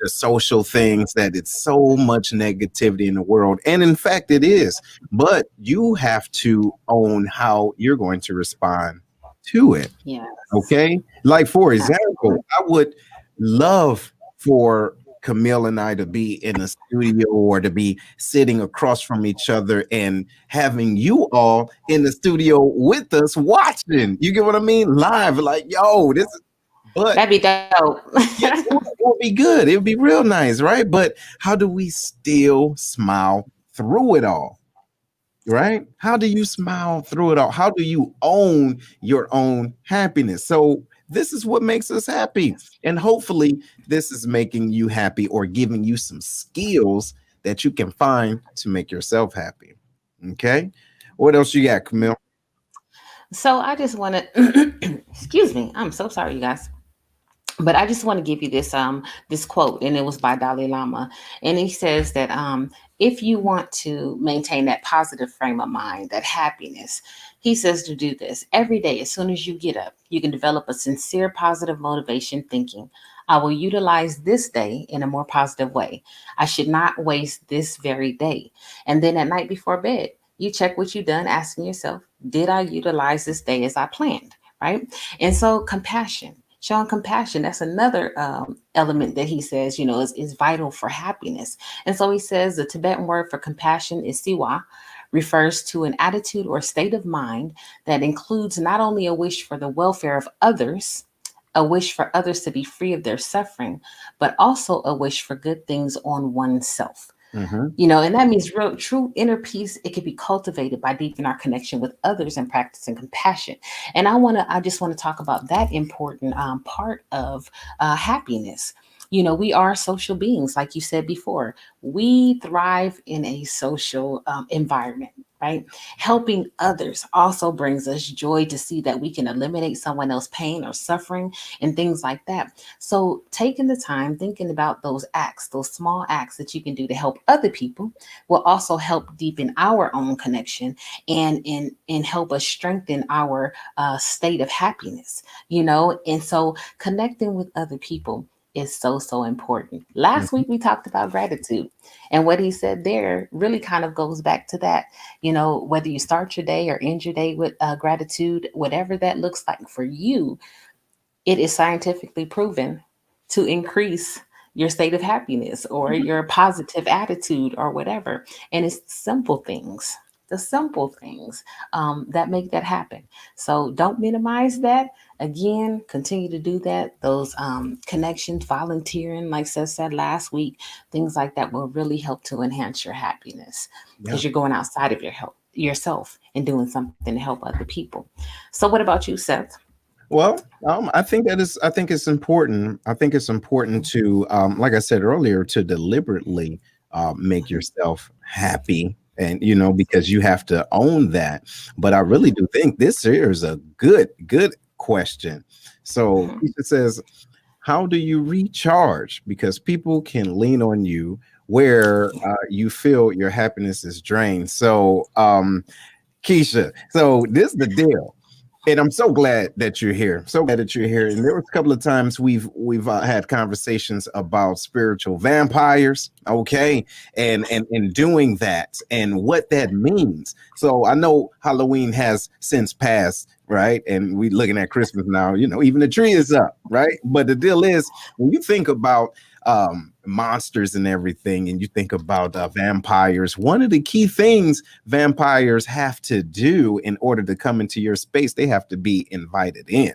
social things, that it's so much negativity in the world. And in fact, it is. But you have to own how you're going to respond to it. Yes. Okay. Like, for Absolutely. example, I would love for Camille and I to be in a studio or to be sitting across from each other and having you all in the studio with us watching. You get what I mean? Live, like, yo, this is, but That'd be dope. yeah, it would be good. It would be real nice, right? But how do we still smile through it all? Right? How do you smile through it all? How do you own your own happiness? So this is what makes us happy. And hopefully this is making you happy or giving you some skills that you can find to make yourself happy. Okay. What else you got, Camille? So I just want to, excuse me. I'm so sorry, you guys. But I just want to give you this quote, and it was by Dalai Lama, and he says that if you want to maintain that positive frame of mind, that happiness, he says to do this every day. As soon as you get up, you can develop a sincere positive motivation, thinking, "I will utilize this day in a more positive way. I should not waste this very day." And then at night before bed, you check what you've done, asking yourself, "Did I utilize this day as I planned?" Right? And so compassion. Showing compassion, that's another element that he says, is vital for happiness. And so he says the Tibetan word for compassion is siwa, refers to an attitude or state of mind that includes not only a wish for the welfare of others, a wish for others to be free of their suffering, but also a wish for good things on oneself. Mhm. And that means real, true inner peace. It can be cultivated by deepening our connection with others and practicing compassion. And I just want to talk about that important part of happiness. We are social beings, like you said before. We thrive in a social environment, right? Helping others also brings us joy to see that we can eliminate someone else's pain or suffering and things like that. So taking the time, thinking about those acts, those small acts that you can do to help other people will also help deepen our own connection and help us strengthen our state of happiness, And so connecting with other people is so important. Last Mhm. week we talked about gratitude, and what he said there really kind of goes back to that. Whether you start your day or end your day with gratitude, whatever that looks like for you, it is scientifically proven to increase your state of happiness or your positive attitude or whatever. And it's the simple things that make that happen. So don't minimize that. Again, continue to do that. Those connections, volunteering, like Seth said last week, things like that will really help to enhance your happiness Yeah. because you're going outside of yourself and doing something to help other people. So what about you, Seth? Well, I think that is. I think it's important. I think it's important to, like I said earlier, to deliberately make yourself happy, and because you have to own that. But I really do think this here is a good question. So Mhm. it says, how do you recharge? Because people can lean on you where you feel your happiness is drained. So, Keisha, so this is the deal. And I'm so glad that you're here. So glad that you're here. And there was a couple of times we've had conversations about spiritual vampires, okay, and doing that and what that means. So I know Halloween has since passed, right? And we looking at Christmas now. Even the tree is up, right? But the deal is, when you think about monsters and everything, and you think about vampires, one of the key things vampires have to do in order to come into your space, they have to be invited in.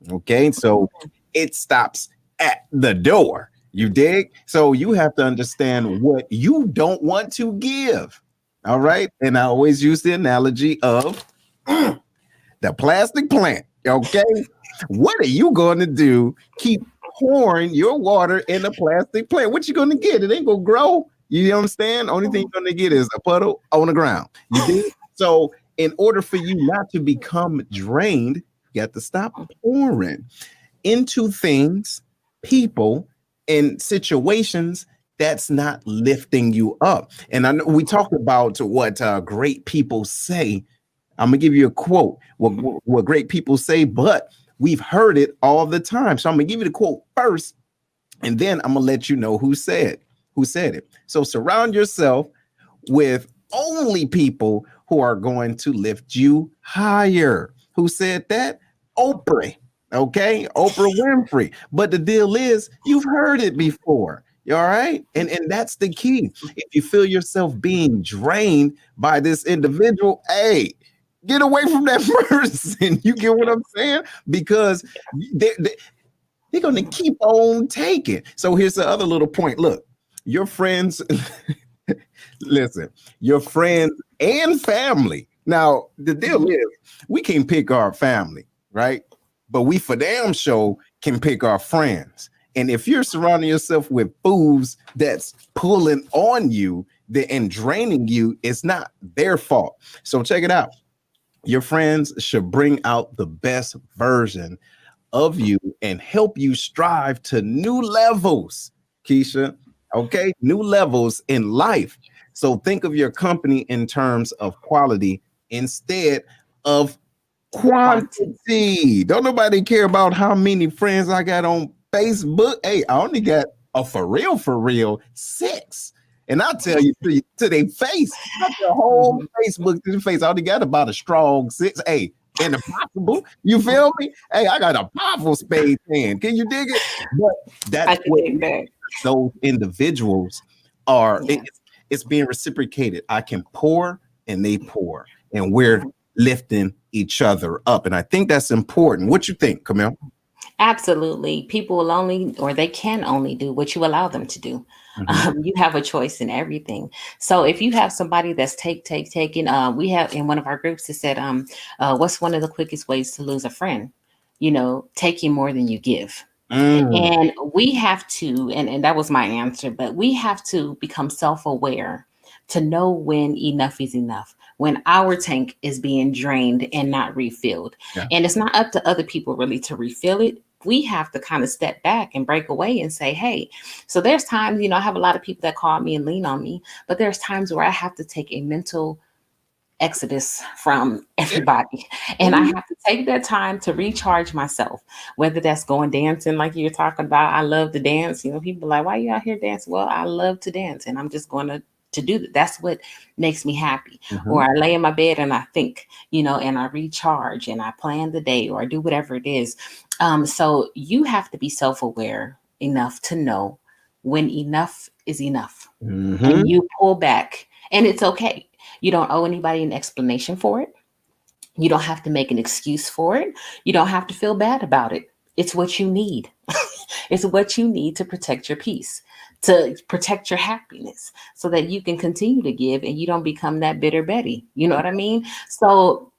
Okay, so it stops at the door. You dig? So you have to understand what you don't want to give. All right. And I always use the analogy of the plastic plant. Okay. What are you going to do? Keep pouring your water in a plastic plant. What you going to get? It ain't going to grow. You understand? Only thing you're going to get is a puddle on the ground. You dig? So in order for you not to become drained, you got to stop pouring into things, people, and situations that's not lifting you up. And I know we talked about what great people say. I'm gonna give you a quote. What great people say, but we've heard it all the time. So I'm gonna give you the quote first, and then I'm gonna let you know who said it. So surround yourself with only people who are going to lift you higher. Who said that? Oprah. Okay, Oprah Winfrey. But the deal is, you've heard it before. You all right? And that's the key. If you feel yourself being drained by this individual, hey, get away from that person. You get what I'm saying? Because they're going to keep on taking. So here's the other little point. Look, your friends, listen, your friends and family. Now, the deal is, we can pick our family, right? But we for damn sure can pick our friends. And if you're surrounding yourself with fools that's pulling on you and draining you, it's not their fault. So check it out. Your friends should bring out the best version of you and help you strive to new levels, Keisha. Okay, new levels in life. So think of your company in terms of quality instead of quantity. Don't nobody care about how many friends I got on Facebook. Hey, I only got a for real 6. And I'll tell you to their face, not the whole Facebook to the face. I only got about a strong 6. Hey, and impossible. You feel me? Hey, I got a powerful spade hand. Can you dig it? But that's what those individuals are. Yeah. It's being reciprocated. I can pour and they pour, and we're lifting each other up. And I think that's important. What you think, Camille? Absolutely. People will only, or they can only do what you allow them to do. You have a choice in everything. So if you have somebody that's taking, we have in one of our groups that said, what's one of the quickest ways to lose a friend? Taking more than you give. And we have to, and that was my answer, but we have to become self-aware to know when enough is enough, when our tank is being drained and not refilled. Yeah. And it's not up to other people really to refill it. We have to kind of step back and break away and say, hey, so there's times, I have a lot of people that call me and lean on me, but there's times where I have to take a mental exodus from everybody. And I have to take that time to recharge myself, whether that's going dancing like you're talking about. I love to dance. People are like, why are you out here dancing? Well, I love to dance and I'm just going to do that. That's what makes me happy. Or I lay in my bed and I think, and I recharge and I plan the day or I do whatever it is. So you have to be self-aware enough to know when enough is enough. And you pull back, and it's okay. You don't owe anybody an explanation for it. You don't have to make an excuse for it. You don't have to feel bad about it. It's what you need. It's what you need to protect your peace, to protect your happiness, so that you can continue to give and you don't become that bitter Betty. You know what I mean? So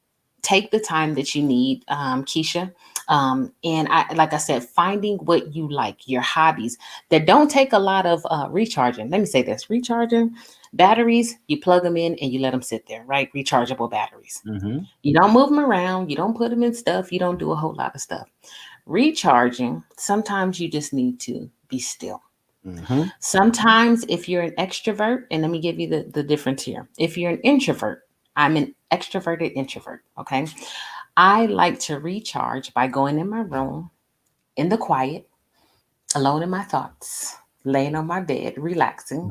take the time that you need, Keisha. And like I said, finding what you like, your hobbies that don't take a lot of recharging. Let me say this: recharging batteries, you plug them in and you let them sit there, right? Rechargeable batteries. Mm-hmm. You don't move them around. You don't put them in stuff. You don't do a whole lot of stuff. Recharging, sometimes you just need to be still. Mm-hmm. Sometimes if you're an extrovert, and let me give you the difference here. If you're an introvert, I'm an extroverted introvert, okay? I like to recharge by going in my room in the quiet, alone in my thoughts, laying on my bed, relaxing.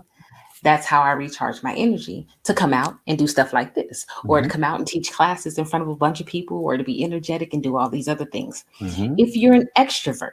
That's how I recharge my energy to come out and do stuff like this, or to Mm-hmm. come out and teach classes in front of a bunch of people, or to be energetic and do all these other things. Mm-hmm. If you're an extrovert,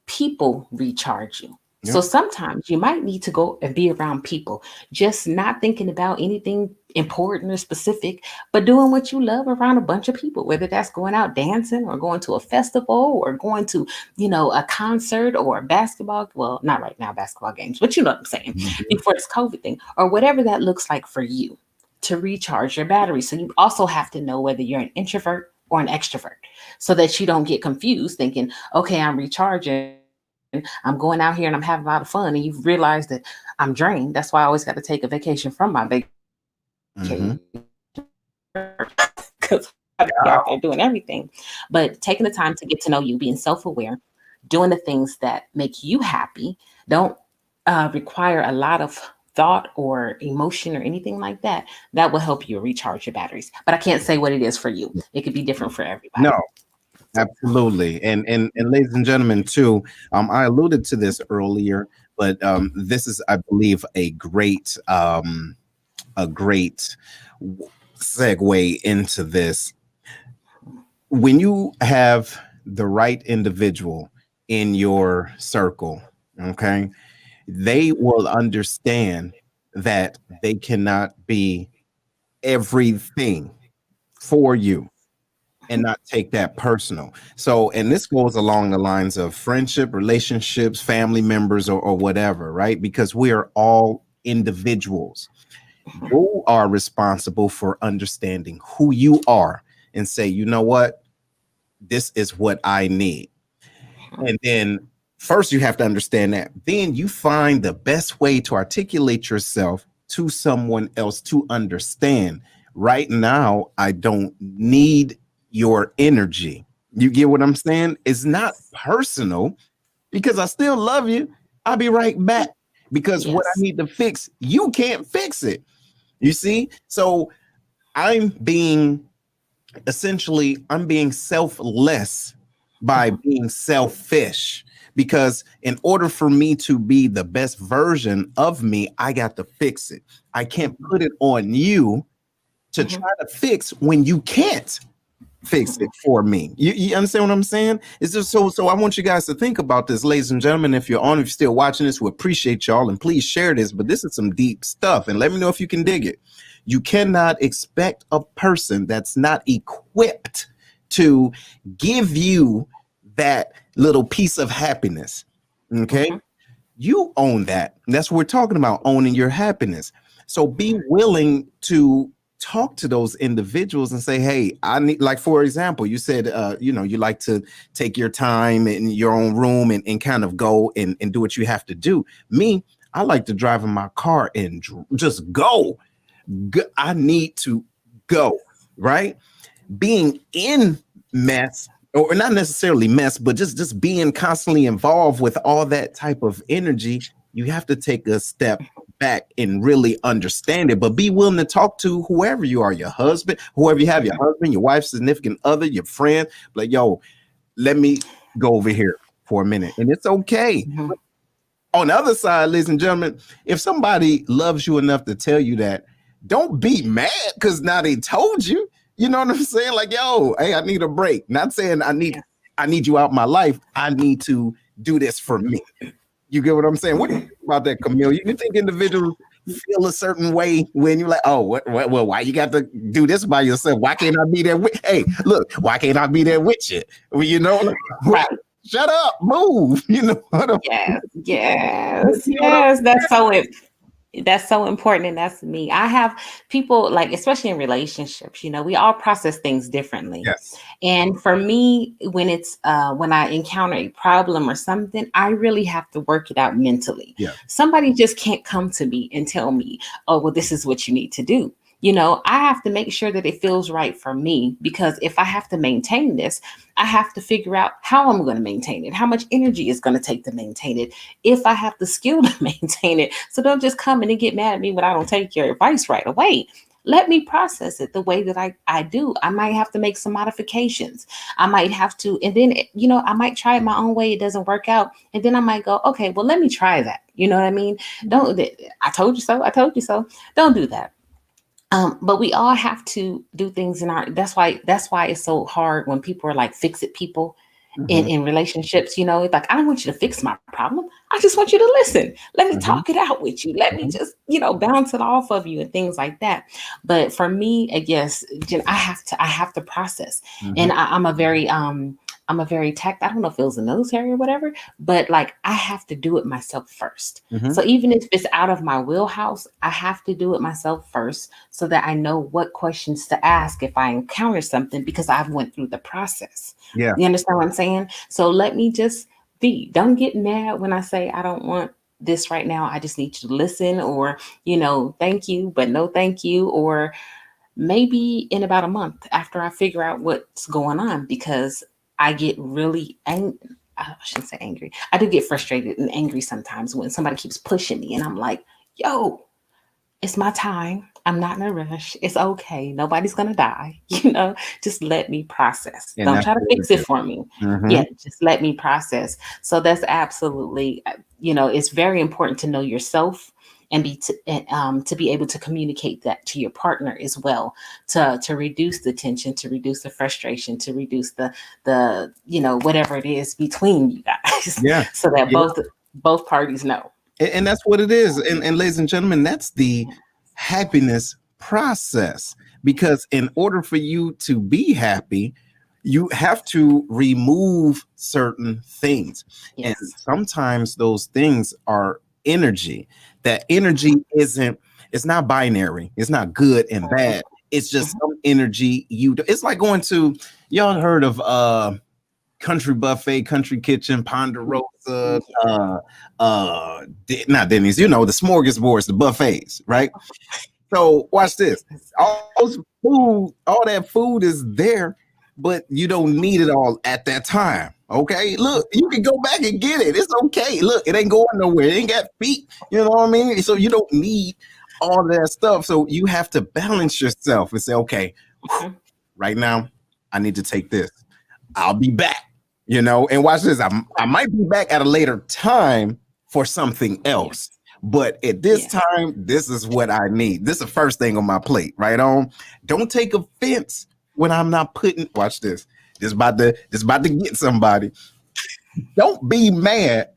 people recharge you. Yep. So sometimes you might need to go and be around people, just not thinking about anything important or specific, but doing what you love around a bunch of people, whether that's going out dancing or going to a festival or going to, a concert or a basketball. Well, not right now, basketball games, but you know what I'm saying, Mm-hmm. before this COVID thing, or whatever that looks like for you to recharge your battery. So you also have to know whether you're an introvert or an extrovert so that you don't get confused thinking, okay, I'm recharging, I'm going out here and I'm having a lot of fun, and you realize that I'm drained. That's why I always got to take a vacation from my vacation because I'm out there doing everything. But taking the time to get to know you, being self-aware, doing the things that make you happy, don't require a lot of thought or emotion or anything like that. That will help you recharge your batteries. But I can't say what it is for you. It could be different for everybody. No, absolutely. And ladies and gentlemen, too, I alluded to this earlier, but this is, I believe, a great segue into this. When you have the right individual in your circle, okay, they will understand that they cannot be everything for you and not take that personal. So, and this goes along the lines of friendship, relationships, family members, or whatever, right? Because we are all individuals. You are responsible for understanding who you are and say, you know what? This is what I need. And then first you have to understand that. Then you find the best way to articulate yourself to someone else to understand. Right now, I don't need your energy. You get what I'm saying? It's not personal because I still love you. I'll be right back because what I need to fix, you can't fix it. You see? So I'm being selfless by being selfish, because in order for me to be the best version of me, I got to fix it. I can't put it on you to try to fix when you can't fix it for me. You understand what I'm saying? It's just so I want you guys to think about this, ladies and gentlemen. If you're still watching this, we appreciate y'all, and please share this, but this is some deep stuff, and let me know if you can dig it. You cannot expect a person that's not equipped to give you that little piece of happiness. Okay. You own that. That's what we're talking about, owning your happiness. So be willing to talk to those individuals and say, hey, I need, like, for example, you said, you like to take your time in your own room and kind of go and do what you have to do. Me, I like to drive in my car and just go. I need to go, right? Being in mess, or not necessarily mess, but just being constantly involved with all that type of energy, you have to take a step back and really understand it, but be willing to talk to whoever you are, your husband, whoever you have, your husband, your wife, significant other, your friend, like, yo, let me go over here for a minute. And it's okay. On the other side, ladies and gentlemen, if somebody loves you enough to tell you that, don't be mad because now they told you. You know what I'm saying? Like, yo, hey, I need a break. Not saying I need you out of my life. I need to do this for me. You get what I'm saying? What do you think about that, Camille? You think individuals feel a certain way when you're like, oh, well, why you got to do this by yourself? Why can't I be there with? Hey, look, why can't I be there with you? Well, like, shut up, move. Yes. That's so it. That's so important. And that's me. I have people like, especially in relationships, we all process things differently. Yes. And for me, when it's when I encounter a problem or something, I really have to work it out mentally. Yeah. Somebody just can't come to me and tell me, oh, well, this is what you need to do. I have to make sure that it feels right for me, because if I have to maintain this, I have to figure out how I'm going to maintain it, how much energy it's going to take to maintain it, if I have the skill to maintain it. So don't just come in and get mad at me when I don't take your advice right away. Let me process it the way that I do. I might have to make some modifications. I might have to, and then, I might try it my own way. It doesn't work out. And then I might go, okay, well, let me try that. You know what I mean? I told you so. I told you so. Don't do that. But we all have to do things that's why it's so hard when people are like fix-it people in relationships. It's like, I don't want you to fix my problem. I just want you to listen. Let me talk it out with you. Let me just, bounce it off of you and things like that. But for me, I guess, Jen, I have to process. And I'm a very I don't know if it was in the military or whatever, but like I have to do it myself first. So even if it's out of my wheelhouse, I have to do it myself first so that I know what questions to ask if I encounter something, because I've went through the process. Yeah. You understand what I'm saying? So let me just don't get mad when I say I don't want this right now. I just need you to listen, or, thank you, but no thank you. Or maybe in about a month after I figure out what's going on, because I get really angry. I shouldn't say angry. I do get frustrated and angry sometimes when somebody keeps pushing me, and I'm like, yo, it's my time. I'm not in a rush. It's okay. Nobody's going to die. Just let me process. And don't try to fix it for me. Mhm. Yeah. Just let me process. So that's absolutely, it's very important to know yourself and to be able to communicate that to your partner as well, to reduce the tension, to reduce the frustration, to reduce the whatever it is between you guys. Yeah. So that both parties know. And that's what it is. And ladies and gentlemen, that's the happiness process. Because in order for you to be happy, you have to remove certain things. Yes. And sometimes those things are energy. That energy it's not binary. It's not good and bad. It's just some energy it's like going to, y'all heard of Country Buffet, Country Kitchen, Ponderosa, not Denny's, the smorgasbords, the buffets, right? So watch this. All that food is there, but you don't need it all at that time. Okay, look, you can go back and get it. It's okay. Look, it ain't going nowhere. It ain't got feet. You know what I mean? So you don't need all that stuff. So you have to balance yourself and say, okay, right now I need to take this. I'll be back. And watch this. I might be back at a later time for something else. But at this time, this is what I need. This is the first thing on my plate, right on. Don't take offense when I'm not putting, watch this. This about to get somebody. Don't be mad.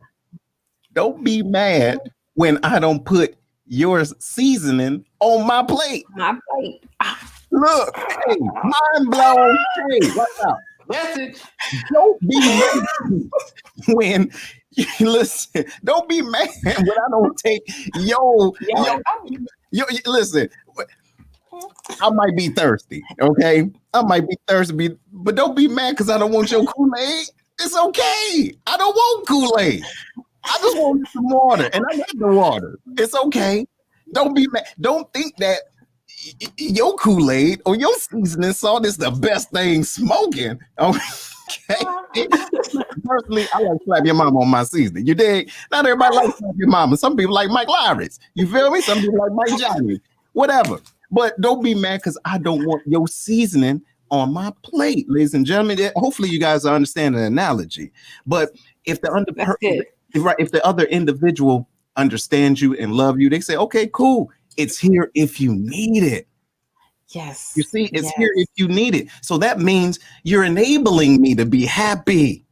Don't be mad when I don't put your seasoning on my plate. My plate. Look, hey, mind blown. Hey, what's up? Message. Don't be mad when listen. Don't be mad when I don't take yo. Listen. I might be thirsty, okay? I might be thirsty, but don't be mad because I don't want your Kool-Aid. It's okay. I don't want Kool-Aid. I just want some water, and I got the water. It's okay. Don't be mad. Don't think that your Kool-Aid or your seasoning salt is the best thing smoking. Okay. Personally, I like to slap your mama on my seasoning. You dig? Not everybody likes to slap your mama. Some people like Mike Lowry's. You feel me? Some people like Mike Johnny. Whatever. But don't be mad because I don't want your seasoning on my plate, ladies and gentlemen. Hopefully, you guys are understanding the analogy. But if the other individual understands you and love you, they say, "Okay, cool. It's here if you need it." Yes. You see, it's here if you need it. So that means you're enabling me to be happy.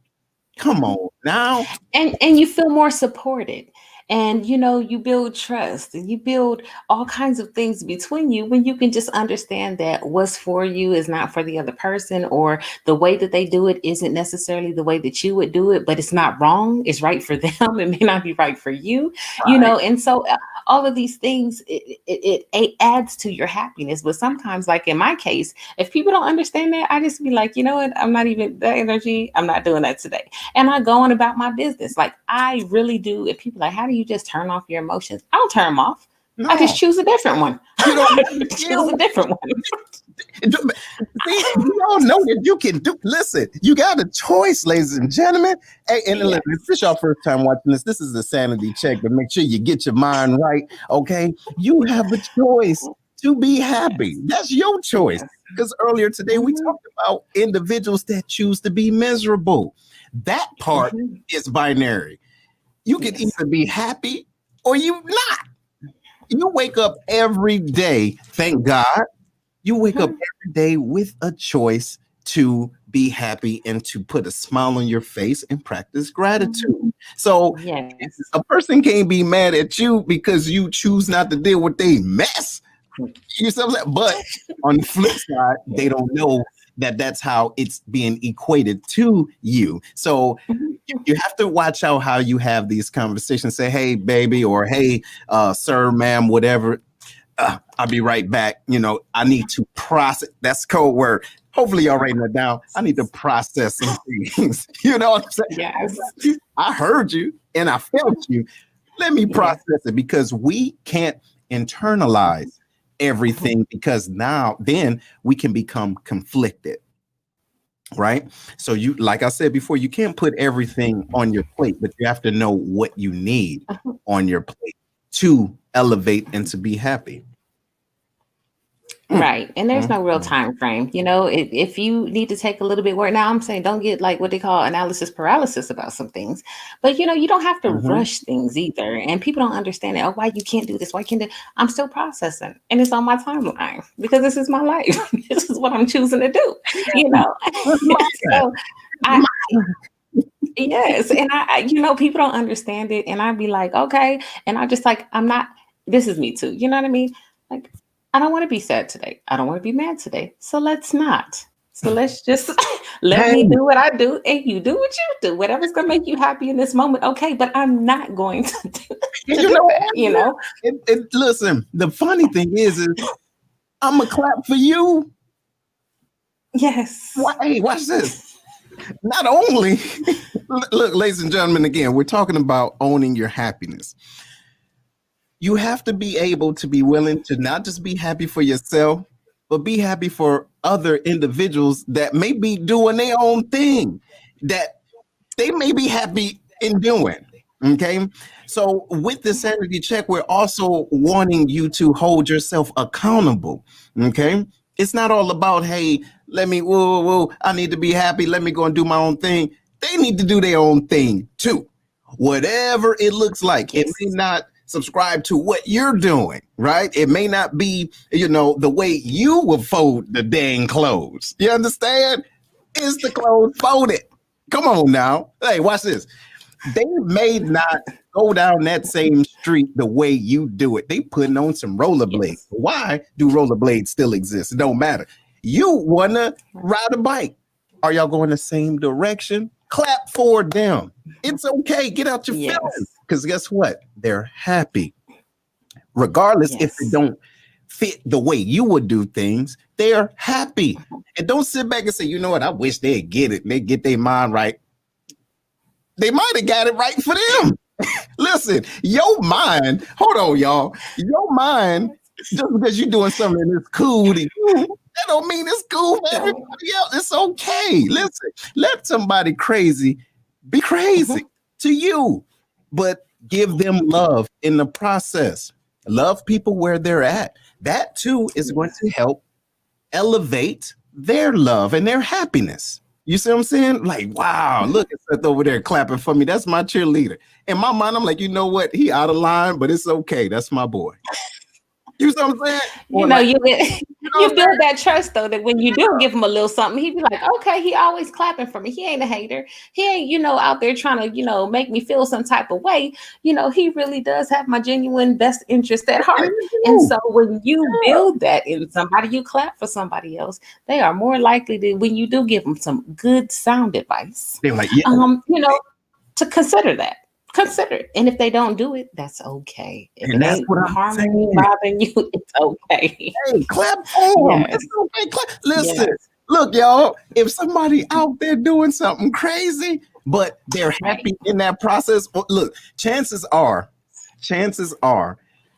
Come on now. And you feel more supported. And you build trust and you build all kinds of things between you when you can just understand that what's for you is not for the other person, or the way that they do it isn't necessarily the way that you would do it, but it's not wrong. It's right for them. It may not be right for you, and so all of these things, it adds to your happiness. But sometimes, like in my case, if people don't understand that, I just be like, you know what, I'm not even that energy. I'm not doing that today. And I go on about my business. Like I really do. If people are like, how do you just turn off your emotions? I don't turn them off. No, I just choose a different one. you don't. Choose a different one. See, you all know that you can do. Listen, you got a choice, ladies and gentlemen. Hey, and listen, if this is your first time watching this, this is a sanity check, but make sure you get your mind right. Okay, you have a choice to be happy. That's your choice. Because earlier today we talked about individuals that choose to be miserable. That part is binary. You can either be happy or you not. You wake up every day, thank God. You wake up every day with a choice to be happy and to put a smile on your face and practice gratitude. So a person can't be mad at you because you choose not to deal with their mess. You see what I'm saying? But on the flip side, they don't know that that's how it's being equated to you. So you have to watch out how you have these conversations. Say, hey, baby, or hey, sir, ma'am, whatever. I'll be right back. I need to process. That's code word. Hopefully y'all writing that down. I need to process some things. You know what I'm saying? Yes. I heard you and I felt you. Let me process it, because we can't internalize everything, because then we can become conflicted. Right? So you, like I said before, you can't put everything on your plate, but you have to know what you need on your plate to elevate and to be happy. Right. And there's no real time frame. If you need to take a little bit work, now I'm saying don't get like what they call analysis paralysis about some things, but you don't have to rush things either. And people don't understand it. Oh, why you can't do this? Why can't I'm still processing, and it's on my timeline because this is my life. This is what I'm choosing to do, So yes. And I people don't understand it. And I'd be like, okay. And I just like, this is me too. You know what I mean? Like, I don't want to be sad today. I don't want to be mad today. So let's not. So let's just let me do what I do and you do what you do. Whatever's going to make you happy in this moment. Okay. But I'm not going to do that. Listen, the funny thing is I'm going to clap for you. Yes. Hey, watch this. Not only, look, ladies and gentlemen, again, we're talking about owning your happiness. You have to be able to be willing to not just be happy for yourself, but be happy for other individuals that may be doing their own thing that they may be happy in doing. Okay. So with the sanity check, we're also wanting you to hold yourself accountable. Okay. It's not all about, hey, I need to be happy. Let me go and do my own thing. They need to do their own thing too. Whatever it looks like. It may not subscribe to what you're doing, right? It may not be, the way you will fold the dang clothes. You understand? Is the clothes folded? Come on now. Hey, watch this. They may not go down that same street the way you do it. They putting on some rollerblades. Yes. Why do rollerblades still exist? It don't matter. You want to ride a bike. Are y'all going the same direction? Clap for them. It's okay. Get out your feelings. Because guess what? They're happy. Regardless if they don't fit the way you would do things, they're happy. And don't sit back and say, you know what? I wish they'd get it. And they get their mind right. They might have got it right for them. Listen, your mind, hold on, y'all. Your mind, just because you're doing something that's cool to you, that don't mean it's cool for everybody else. It's okay. Listen, let somebody crazy be crazy to you, but give them love in the process. Love people where they're at. That too is going to help elevate their love and their happiness. You see what I'm saying? Like, wow, look at Seth over there clapping for me. That's my cheerleader. In my mind, I'm like, you know what? He out of line, but it's okay. That's my boy. You see what I'm saying? You Or know, like, you you know you what I'm build saying? that trust though that when you do give him a little something, he'd be like, okay, he always clapping for me. He ain't a hater. He ain't, out there trying to, make me feel some type of way. He really does have my genuine best interest at heart. And so when you build that in somebody, you clap for somebody else, they are more likely to, when you do give them some good sound advice, They were like, yeah, to consider that. Consider it. And if they don't do it, that's okay. If and it that's ain't what I'm harming you, saying. bothering you, it's okay. Hey, clap for them. Yes. It's okay. Listen, Yes. look, y'all. If somebody out there doing something crazy, but they're happy in that process, look, chances are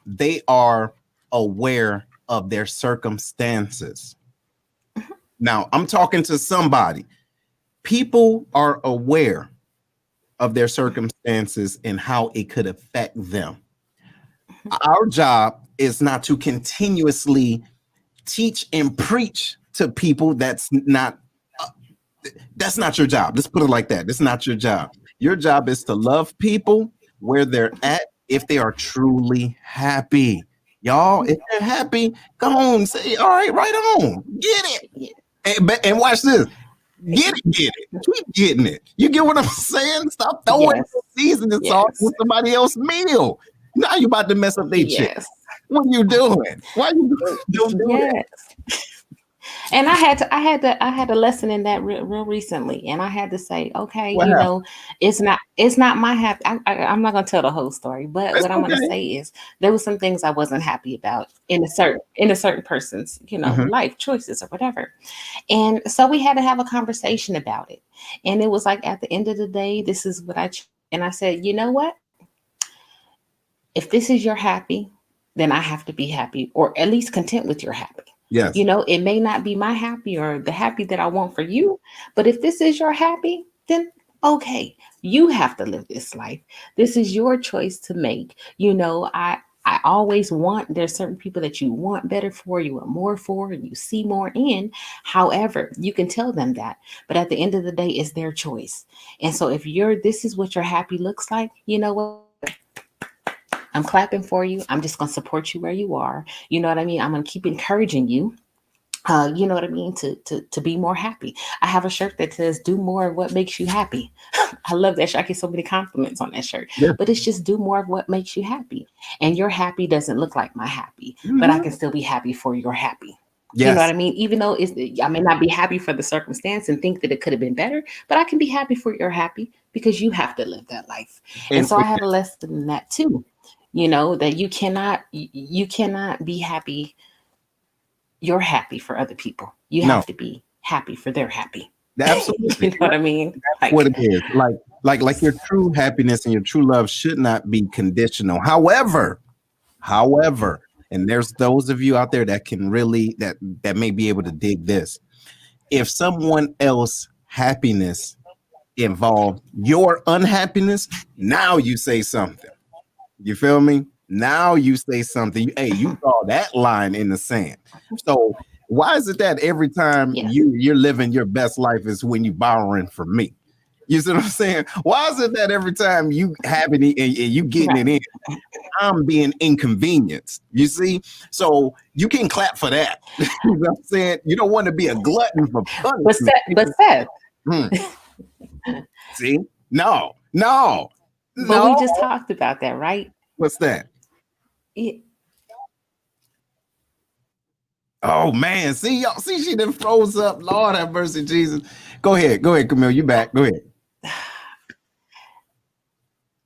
they are aware of their circumstances. Now, I'm talking to somebody. People are aware of their circumstances and how it could affect them. Our job is not to continuously teach and preach to people. That's not your job. Let's put it like that. That's not your job. Your job is to love people where they're at if they are truly happy. Y'all, if they're happy, go on, say, all right, right on. Get it. And watch this. Get it. Keep getting it. You get what I'm saying? Stop throwing seasoning sauce with somebody else's meal. Now you about to mess up their chick. What are you doing? Why you don't do that? And I had a lesson in that real recently, and I had to say, okay, it's not my happy. I'm not gonna tell the whole story, but what I'm gonna say is there was some things I wasn't happy about in a certain person's life choices or whatever, and so we had to have a conversation about it. And it was like at the end of the day, this is what and I said, you know what? If this is your happy, then I have to be happy, or at least content with your happy. Yes. It may not be my happy or the happy that I want for you, but if this is your happy, then okay, you have to live this life. This is your choice to make. I always want, there's certain people that you want better for, you want more for, and you see more in. However, you can tell them that, but at the end of the day, it's their choice. And so if this is what your happy looks like, you know what? I'm clapping for you. I'm just going to support you where you are. You know what I mean? I'm going to keep encouraging you. You know what I mean? To be more happy. I have a shirt that says, do more of what makes you happy. I love that shirt. I get so many compliments on that shirt, but it's just do more of what makes you happy. And your happy doesn't look like my happy, but I can still be happy for your happy. Yes. You know what I mean? Even though I may not be happy for the circumstance and think that it could have been better, but I can be happy for your happy because you have to live that life. And so I had a lesson in that too. That you cannot be happy. You're happy for other people. You have to be happy for their happy. Absolutely. You know what I mean? That's what it is. Like your true happiness and your true love should not be conditional. However, and there's those of you out there that can really that may be able to dig this. If someone else's happiness involved your unhappiness, now you say something. You feel me? Now you say something. Hey, you draw that line in the sand. So why is it that every time you're living your best life is when you borrowing from me? You see what I'm saying? Why is it that every time you having it and you getting it in, I'm being inconvenienced? You see? So you can clap for that. You know what I'm saying? You don't want to be a glutton for punishment. But Seth. See? No. But we just talked about that, right? What's that? Oh man, see y'all. See, she done froze up. Lord have mercy, Jesus. Go ahead, Camille. You back? Go ahead.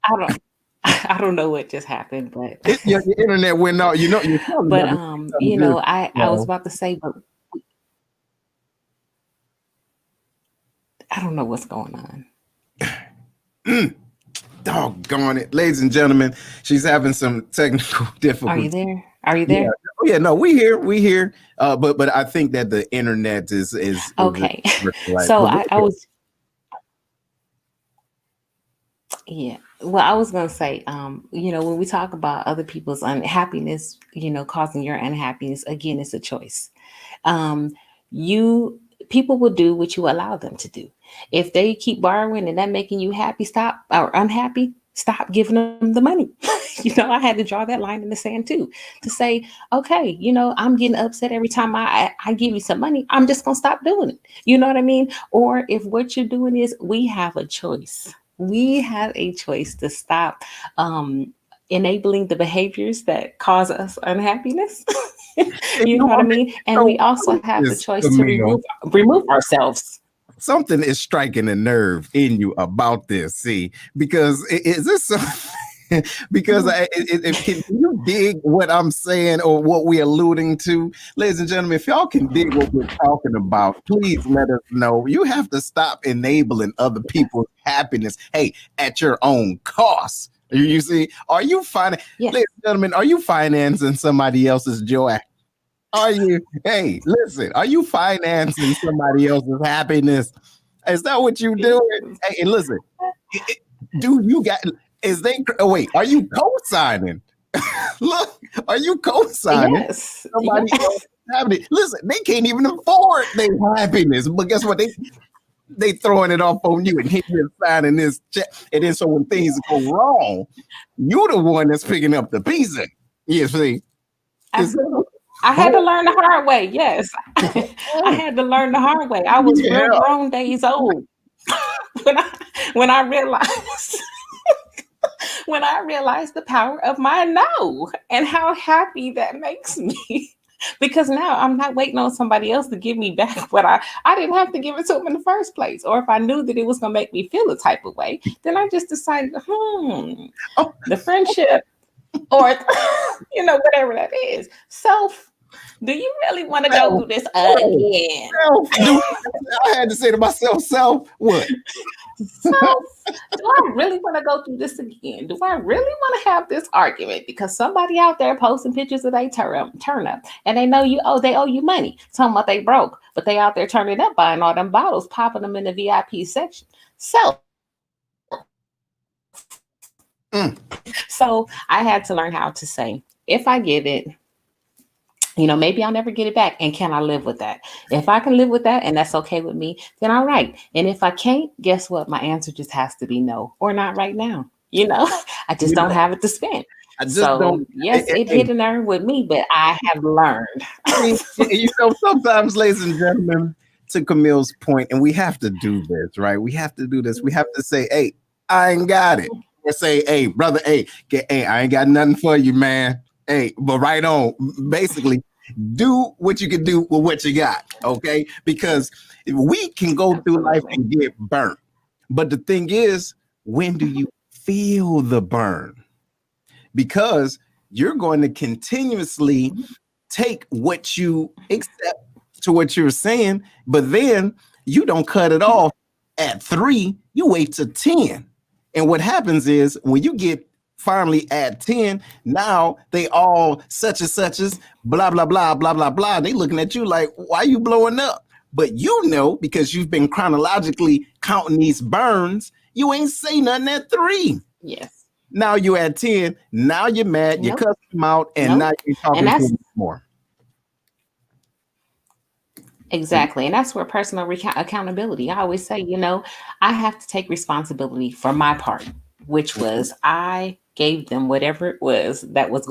I don't know what just happened, but your internet went out. But I was about to say, but I don't know what's going on. Doggone it, ladies and gentlemen, she's having some technical difficulties. Are you there? Yeah. Oh yeah, no, we here. But I think that the internet is okay. So I was, Well, I was gonna say, when we talk about other people's unhappiness, causing your unhappiness, again, it's a choice. People will do what you allow them to do. If they keep borrowing and that making you happy, or unhappy, stop giving them the money. I had to draw that line in the sand too, to say, okay, I'm getting upset every time I give you some money. I'm just gonna stop doing it. You know what I mean? Or if what you're doing is, we have a choice. We have a choice to stop enabling the behaviors that cause us unhappiness. You know what I mean? And we also have the choice to remove ourselves. Something is striking a nerve in you about this. See, because is this something? Because can you dig what I'm saying or what we're alluding to? Ladies and gentlemen, if y'all can dig what we're talking about, please let us know. You have to stop enabling other people's happiness, at your own cost. You see, are you ladies and gentlemen, are you financing somebody else's joy? Are you, listen, are you financing somebody else's happiness? Is that what you doing? Hey, and listen, are you co-signing? Look, are you co-signing? Yes. Somebody else's happiness? Listen, they can't even afford their happiness, but guess what? They throwing it off on you and you're signing this check. And then so when things go wrong, you're the one that's picking up the pieces. You see? Absolutely. I had to learn the hard way. Yes. I had to learn the hard way. I was real grown days old when I realized when I realized the power of my no and how happy that makes me. Because now I'm not waiting on somebody else to give me back what I didn't have to give it to them in the first place. Or if I knew that it was going to make me feel a type of way, then I just decided, the friendship or, whatever that is. Self, do you really want to go through this again? I had to say to myself, what? So, do I really want to go through this again? Do I really want to have this argument? Because somebody out there posting pictures of they turn up and they know they owe you money. Talking about they broke, but they out there turning up, buying all them bottles, popping them in the VIP section. So I had to learn how to say, if I get it, maybe I'll never get it back. And can I live with that? If I can live with that and that's okay with me, then all right. And if I can't, guess what? My answer just has to be no, or not right now. I just don't have it to spend. It hit a nerve with me, but I have learned. Sometimes, ladies and gentlemen, to Camille's point, and we have to do this, right? We have to do this. We have to say, hey, I ain't got it. Or say, hey, brother, I ain't got nothing for you, man. Hey, but right on, basically, do what you can do with what you got, okay? Because we can go through life and get burnt. But the thing is, when do you feel the burn? Because you're going to continuously take what you accept to what you're saying, but then you don't cut it off at 3, you wait to 10. And what happens is when you get finally at 10, now they all such and such as blah, blah, blah, blah, blah, blah. They looking at you like, why are you blowing up? But because you've been chronologically counting these burns, you ain't say nothing at 3. Yes. Now you're at 10. Now you're mad. You cuss them out. And now you're talking to them more. Exactly. And that's where personal accountability. I always say, I have to take responsibility for my part, which was I gave them whatever it was that was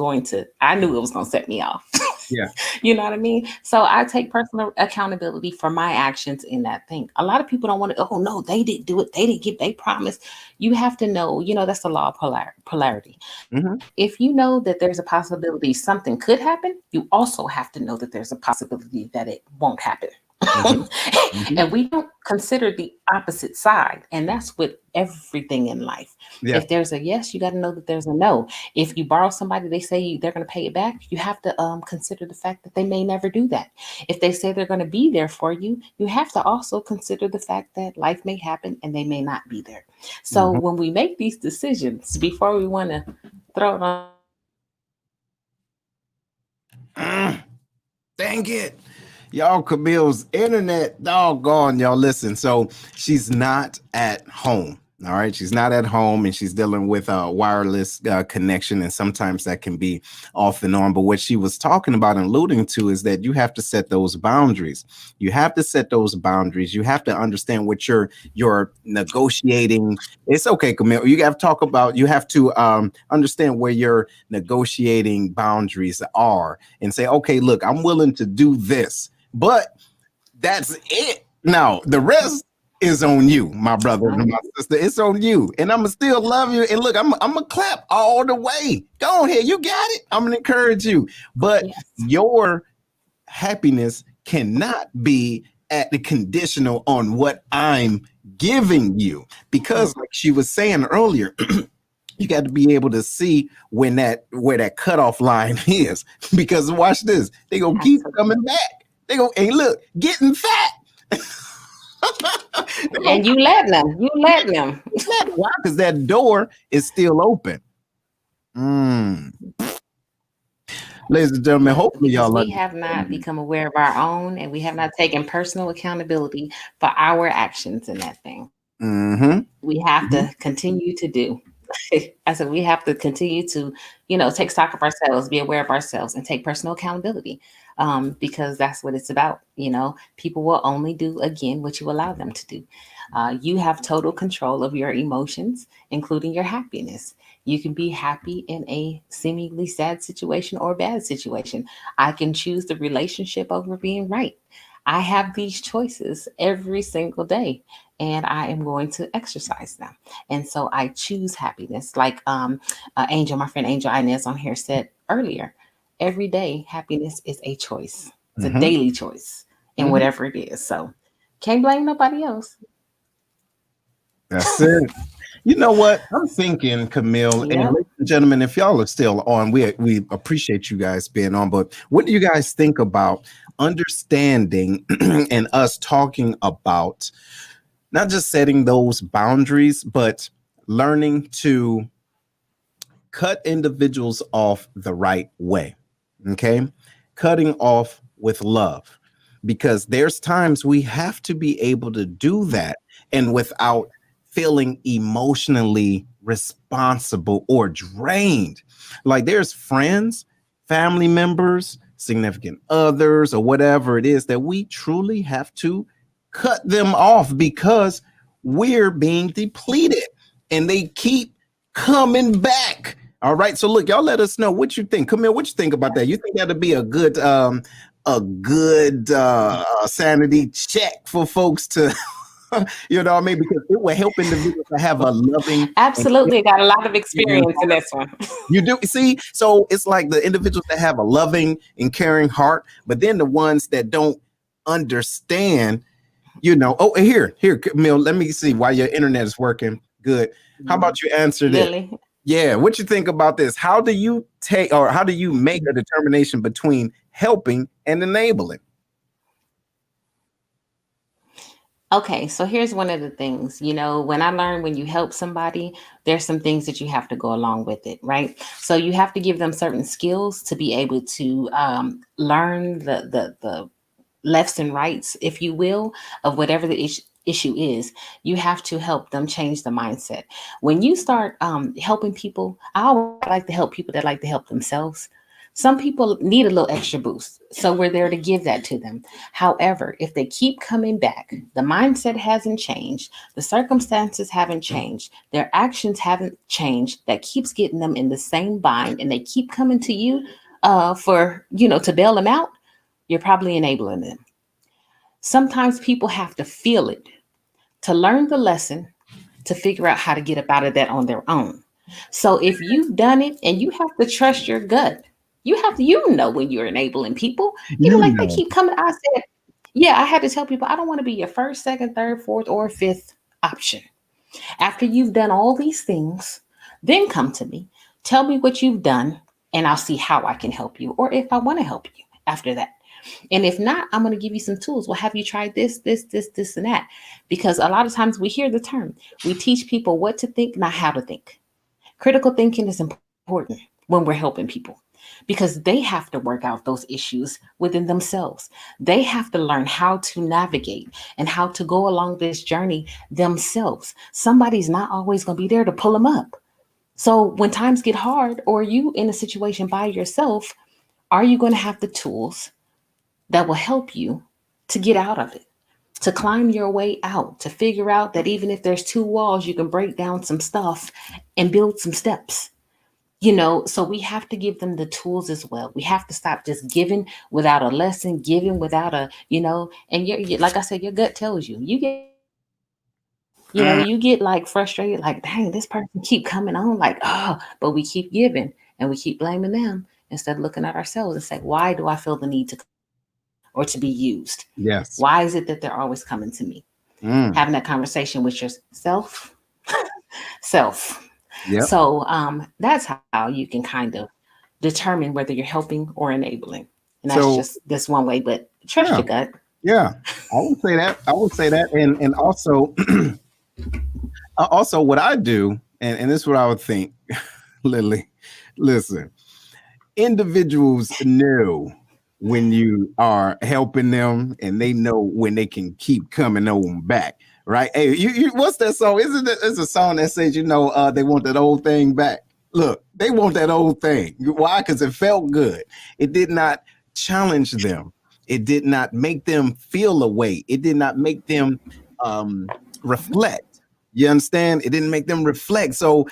I knew it was going to set me off. Yeah. You know what I mean? So I take personal accountability for my actions in that thing. A lot of people don't want to, oh no, they didn't do it. They didn't give, they promised. You have to know, that's the law of polarity. Mm-hmm. If you know that there's a possibility something could happen, you also have to know that there's a possibility that it won't happen. Mm-hmm. And we don't consider the opposite side. And that's with everything in life. Yeah. If there's a yes, you got to know that there's a no. If you borrow somebody, they say they're going to pay it back. You have to consider the fact that they may never do that. If they say they're going to be there for you, you have to also consider the fact that life may happen and they may not be there. So when we make these decisions, before we want to throw it on. Dang it. Y'all, Camille's internet, doggone, y'all listen. So she's not at home, All right. She's not at home and she's dealing with a wireless connection. And sometimes that can be off and on. But what she was talking about and alluding to is that you have to set those boundaries. You have to set those boundaries. You have to understand what you're negotiating. It's okay, Camille. You have to talk about, you have to understand where your negotiating boundaries are and say, okay, look, I'm willing to do this, but that's it. Now, the rest is on you, my brother and my sister. It's on you. And I'm going to still love you. And look, I'm going to clap all the way. Go on here. You got it. I'm going to encourage you. But your happiness cannot be at the conditional on what I'm giving you. Because like she was saying earlier, you got to be able to see where that cutoff line is. Because watch this. They're going to keep coming back. They go, hey, look, getting fat. And you let them. Why? Because that door is still open. Ladies and gentlemen, hopefully we have not become aware of our own, and we have not taken personal accountability for our actions in that thing. We have to continue to do. I said we have to continue to, take stock of ourselves, be aware of ourselves, and take personal accountability. Because that's what it's about. People will only do again what you allow them to do. You have total control of your emotions, including your happiness. You can be happy in a seemingly sad situation or bad situation. I can choose the relationship over being right. I have these choices every single day, and I am going to exercise them. And so I choose happiness. Like Angel, my friend Angel Inez on here said earlier, every day, happiness is a choice. It's a daily choice in whatever it is. So can't blame nobody else. That's it. You know what? I'm thinking, Camille, and ladies and gentlemen, if y'all are still on, we appreciate you guys being on. But what do you guys think about understanding and us talking about not just setting those boundaries, but learning to cut individuals off the right way? Okay, cutting off with love, because there's times we have to be able to do that and without feeling emotionally responsible or drained. Like there's friends, family members, significant others, or whatever it is that we truly have to cut them off because we're being depleted and they keep coming back. All right. So look, y'all let us know what you think. Camille, what you think about that? You think that'd be a good sanity check for folks to because it will help individuals to have a loving. Absolutely. Got a lot of experience in this one. You do see, so it's like the individuals that have a loving and caring heart, but then the ones that don't understand, here, Camille, let me see why your internet is working good. How about you answer this? Really? Yeah, what you think about this? How do you make a determination between helping and enabling? Okay, so here's one of the things, when I learned when you help somebody, there's some things that you have to go along with it, right? So you have to give them certain skills to be able to learn the lefts and rights, if you will, of whatever the issue is. You have to help them change the mindset. When you start helping people, I always like to help people that like to help themselves. Some people need a little extra boost, so we're there to give that to them. However, if they keep coming back, the mindset hasn't changed, the circumstances haven't changed, their actions haven't changed, that keeps getting them in the same bind, and they keep coming to you to bail them out, you're probably enabling them. Sometimes people have to feel it to learn the lesson, to figure out how to get up out of that on their own. So if you've done it, and you have to trust your gut, you have to, when you're enabling people, they keep coming. I said, I had to tell people, I don't want to be your first, second, third, fourth, or fifth option. After you've done all these things, then come to me, tell me what you've done, and I'll see how I can help you, or if I want to help you after that. And if not, I'm going to give you some tools. Well, have you tried this, and that? Because a lot of times we hear the term, we teach people what to think, not how to think. Critical thinking is important when we're helping people, because they have to work out those issues within themselves. They have to learn how to navigate and how to go along this journey themselves. Somebody's not always going to be there to pull them up. So when times get hard, or you in a situation by yourself, are you going to have the tools that will help you to get out of it, to climb your way out, to figure out that even if there's two walls, you can break down some stuff and build some steps? So we have to give them the tools as well. We have to stop just giving without a lesson, giving without and like I said, your gut tells you. You get like frustrated, like, dang, this person keep coming on, like, but we keep giving and we keep blaming them instead of looking at ourselves and say, why do I feel the need to or to be used? Yes. Why is it that they're always coming to me? Having that conversation with yourself. Yep. So that's how you can kind of determine whether you're helping or enabling. And that's just this one way, but trust your gut. Yeah, I would say that. And also, what I do, and this is what I would think, Lily, listen, individuals know when you are helping them, and they know when they can keep coming on back. Right? Hey, you what's that song? It's a song that says, they want that old thing back. Look, they want that old thing. Why? Because it felt good. It did not challenge them. It did not make them feel a way. It did not make them reflect. You understand? It didn't make them reflect. So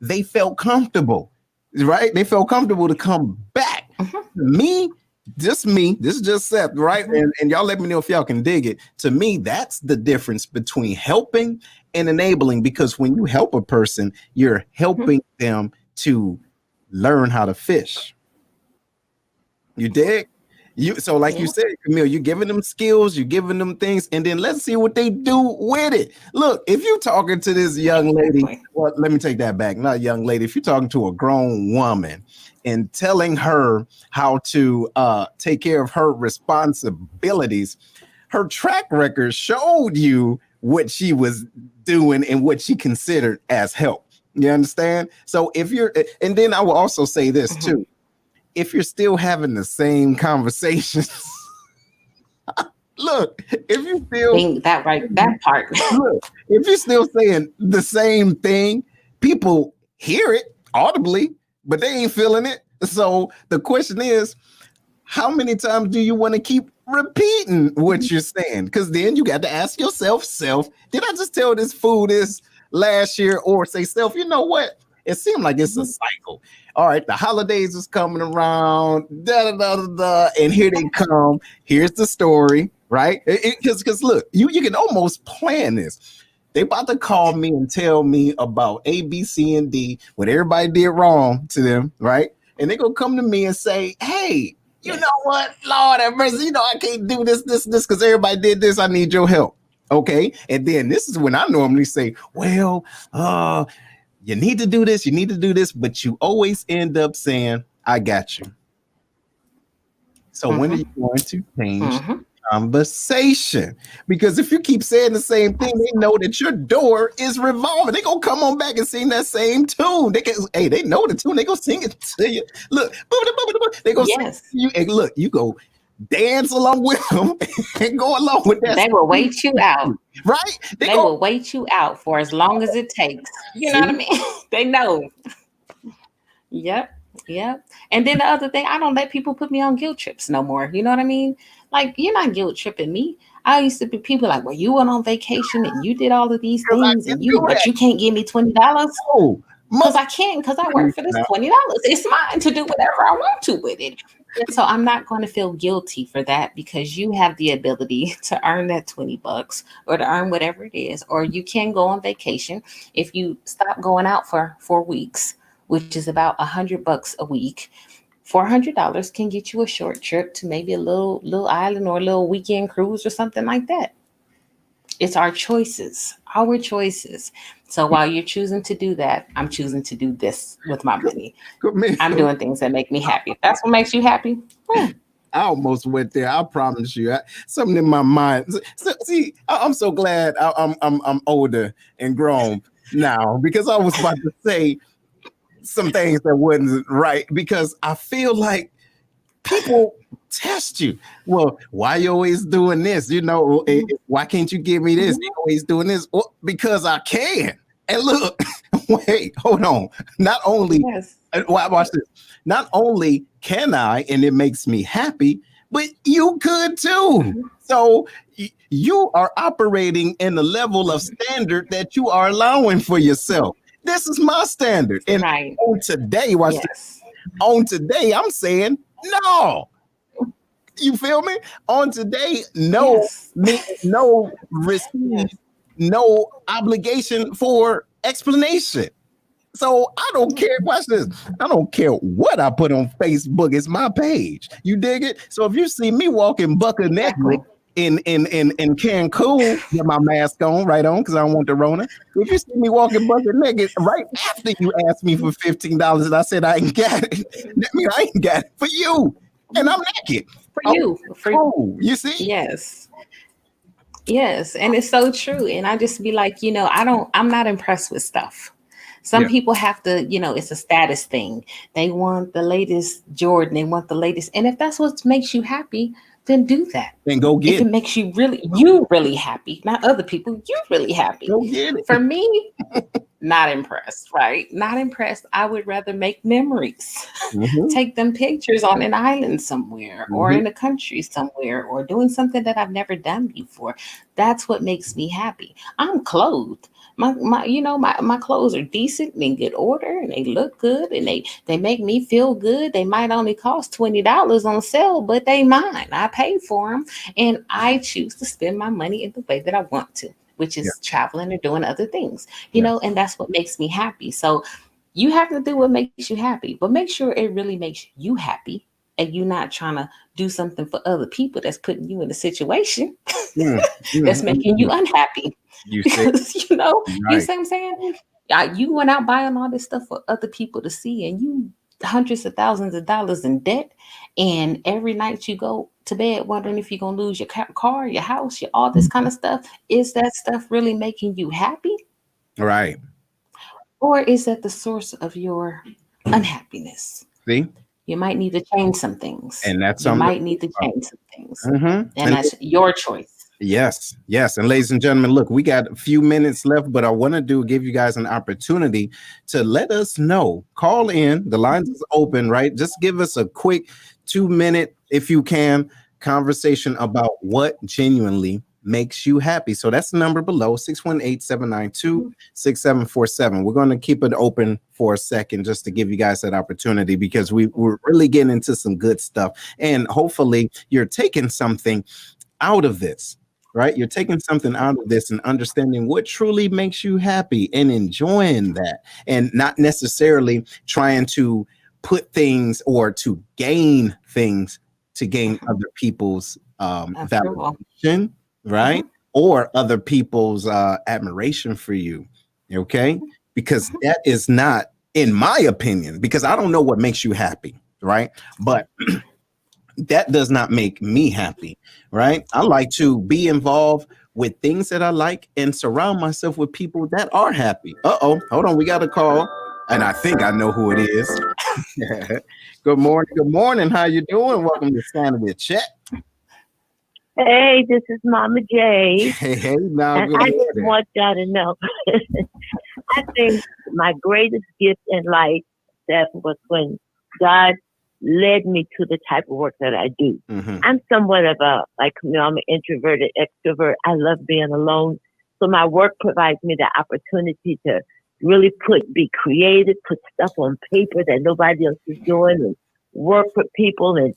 they felt comfortable, right? They felt comfortable to come back. Me, this is just Seth, right? And y'all let me know if y'all can dig it. To me, that's the difference between helping and enabling, because when you help a person, you're helping them to learn how to fish. You dig? You said, Camille, you're giving them skills, you're giving them things, and then let's see what they do with it. Look, if you're talking to this young lady, well, let me take that back. Not young lady. If you're talking to a grown woman and telling her how to take care of her responsibilities, her track record showed you what she was doing and what she considered as help. You understand? So and then I will also say this too. If you're still having the same conversations, look, if you still that part, look, if you're still saying the same thing, people hear it audibly, but they ain't feeling it. So the question is, how many times do you want to keep repeating what you're saying? Because then you got to ask yourself, did I just tell this fool this last year? Or say, self, you know what? It seemed like it's a cycle. All right, the holidays is coming around, and here they come. Here's the story, right? Because look, you can almost plan this. They about to call me and tell me about A, B, C, and D, what everybody did wrong to them, right? And they gonna come to me and say, hey, you know what, Lord have mercy, I can't do this, because everybody did this. I need your help. Okay, and then this is when I normally say, well, you need to do this, but you always end up saying, I got you. So when are you going to change the conversation? Because if you keep saying the same thing, they know that your door is revolving. They're going to come on back and sing that same tune. They know the tune. They're going to sing it to you. Look, they're going to sing it to you. And look, you go dance along with them and go along with that. They will wait you out. Right? They will wait you out for as long as it takes. You know what I mean? They know. Yep. And then the other thing, I don't let people put me on guilt trips no more. You know what I mean? Like, you're not guilt tripping me. I used to be people like, well, you went on vacation and you did all of these things, but you can't give me $20. Oh, because I can't, because I work for this $20. It's mine to do whatever I want to with it. So I'm not going to feel guilty for that, because you have the ability to earn that $20 or to earn whatever it is, or you can go on vacation. If you stop going out for 4 weeks, which is about $100 a week, $400 can get you a short trip to maybe a little island or a little weekend cruise or something like that. It's our choices. So while you're choosing to do that, I'm choosing to do this with my money. I'm doing things that make me happy. If that's what makes you happy. I almost went there. I promise you. Something in my mind. See, I'm so glad I'm older and grown now, because I was about to say, some things that wasn't right because I feel like people test you. Well, why you always doing this? You know, why can't you give me this? You always doing this? Well, because I can. And look, wait, hold on. Not only, watch this. Not only can I, and it makes me happy, but you could too. So you are operating in a level of standard that you are allowing for yourself. This is my standard. And on today, watch this. On today, I'm saying no. You feel me? On today, no, no receipt, no obligation for explanation. So I don't care. Watch this. I don't care what I put on Facebook. It's my page. You dig it? So if you see me walking bucket naked in Cancun with my mask on, right on, because I don't want the Rona. If you see me walking bucket naked right after you asked me for $15 and I said I ain't got it, that means I ain't got it for you. And I'm naked. For you. For you. You see? Yes. Yes. And it's so true. And I just be like, you know, I'm not impressed with stuff. Some people have to, you know, it's a status thing. They want the latest Jordan. They want the latest. And if that's what makes you happy, then do that. Then go get it. If it makes you really happy, not other people, you really happy. Go get it. For me, not impressed, right? Not impressed. I would rather make memories, take them pictures on an island somewhere or in a country somewhere or doing something that I've never done before. That's what makes me happy. I'm clothed. My clothes are decent and in good order and they look good and they make me feel good. They might only cost $20 on sale, but they mine. I pay for them and I choose to spend my money in the way that I want to, which is traveling or doing other things, you know, and that's what makes me happy. So you have to do what makes you happy, but make sure it really makes you happy and you're not trying to do something for other people that's putting you in a situation that's making you unhappy. Because, you know, you see what I'm saying? You went out buying all this stuff for other people to see and you hundreds of thousands of dollars in debt. And every night you go to bed wondering if you're going to lose your car, your house, all this kind of stuff. Is that stuff really making you happy? Right. Or is that the source of your unhappiness? See? You might need to change some things. And that's you might need to change some things. And that's your choice. Yes. And ladies and gentlemen, look, we got a few minutes left, but I want to give you guys an opportunity to let us know. Call in. The lines is open, right? Just give us a quick 2-minute, if you can, conversation about what genuinely makes you happy. So that's the number below, 618-792-6747. We're going to keep it open for a second just to give you guys that opportunity because we're really getting into some good stuff. And hopefully you're taking something out of this. Right? You're taking something out of this and understanding what truly makes you happy and enjoying that and not necessarily trying to put things or to gain things to gain other people's validation, right? Or other people's admiration for you. Okay? Because that is not, in my opinion, because I don't know what makes you happy, right? But that does not make me happy, right? I like to be involved with things that I like and surround myself with people that are happy. Hold on, we got a call, and I think I know who it is. Good morning. How you doing? Welcome to Sanity Chat. Hey, this is Mama J. Hey, now and I just want y'all to know. I think my greatest gift in life, Steph, was when God led me to the type of work that I do. I'm somewhat of I'm an introverted extrovert. I love being alone. So my work provides me the opportunity to really be creative, put stuff on paper that nobody else is doing and work with people and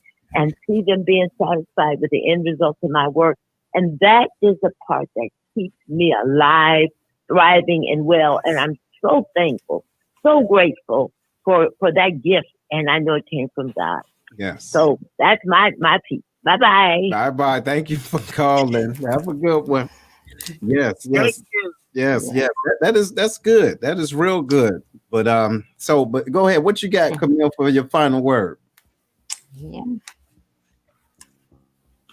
see them being satisfied with the end result of my work. And that is the part that keeps me alive, thriving, and well. And I'm so thankful, so grateful for that gift. And I know it came from God. Yes. So that's my piece. Bye-bye. Bye-bye. Thank you for calling. Have a good one. Yes. That's good. That is real good. But but go ahead. What you got, Camille, for your final word? Yeah.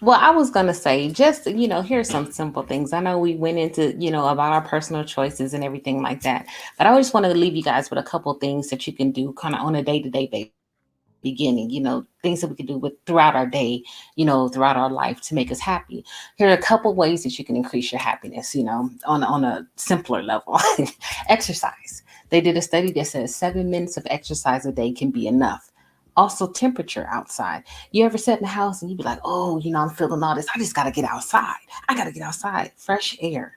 Well, I was gonna say, just here's some simple things. I know we went into about our personal choices and everything like that, but I just want to leave you guys with a couple things that you can do kind of on a day-to-day basis. Beginning, things that we can do with throughout our day, throughout our life to make us happy. Here are a couple ways that you can increase your happiness, on a simpler level. Exercise. They did a study that says 7 minutes of exercise a day can be enough. Also, temperature outside. You ever sit in the house and you be like, oh, I'm feeling all this. I just got to get outside. I got to get outside. Fresh air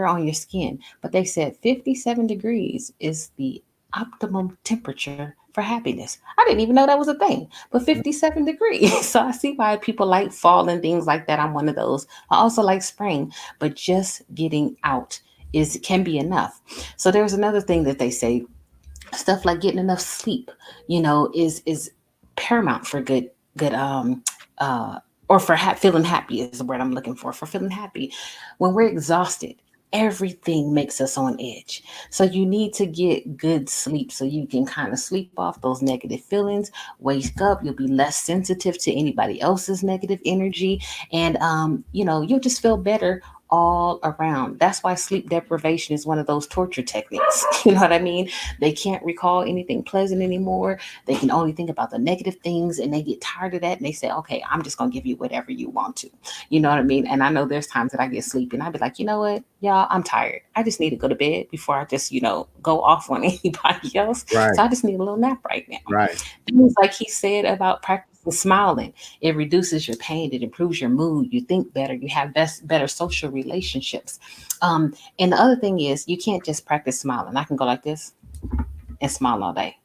on your skin. But they said 57 degrees is the optimum temperature for happiness. I didn't even know that was a thing, but 57 degrees. So I see why people like fall and things like that. I'm one of those. I also like spring, but just getting out can be enough. So there's another thing that they say, stuff like getting enough sleep, is paramount for good or for feeling happy is the word I'm looking for feeling happy. When we're exhausted, everything makes us on edge. So you need to get good sleep so you can kind of sleep off those negative feelings, wake up, you'll be less sensitive to anybody else's negative energy, and you'll just feel better all around. That's why sleep deprivation is one of those torture techniques. You know what I mean? They can't recall anything pleasant anymore. They can only think about the negative things, and they get tired of that, and they say, okay, I'm just going to give you whatever you want to. You know what I mean? And I know there's times that I get sleepy and I'd be like, you know what, y'all, I'm tired. I just need to go to bed before I just, go off on anybody else. Right. So I just need a little nap right now. Right. Things like he said about practicing smiling. It reduces your pain. It improves your mood. You think better. You have better social relationships. And the other thing is, you can't just practice smiling. I can go like this and smile all day.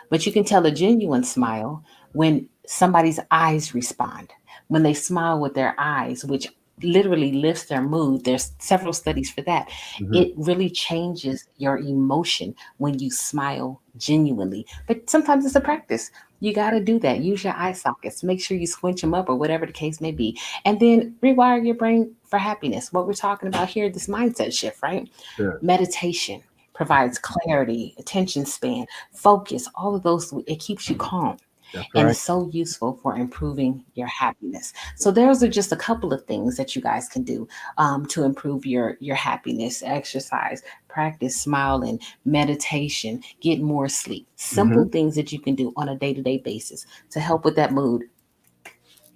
But you can tell a genuine smile when somebody's eyes respond, when they smile with their eyes, which literally lifts their mood. There's several studies for that. Mhm. It really changes your emotion when you smile genuinely. But sometimes it's a practice. You got to do that. Use your eye sockets. Make sure you squinch them up or whatever the case may be. And then rewire your brain for happiness. What we're talking about here, this mindset shift, right? Sure. Meditation provides clarity, attention span, focus, all of those. It keeps you calm. That's And right. it's so useful for improving your happiness. So those are just a couple of things that you guys can do to improve your happiness. Exercise, practice smiling, meditation, get more sleep. Simple Mhm. things that you can do on a day-to-day basis to help with that mood,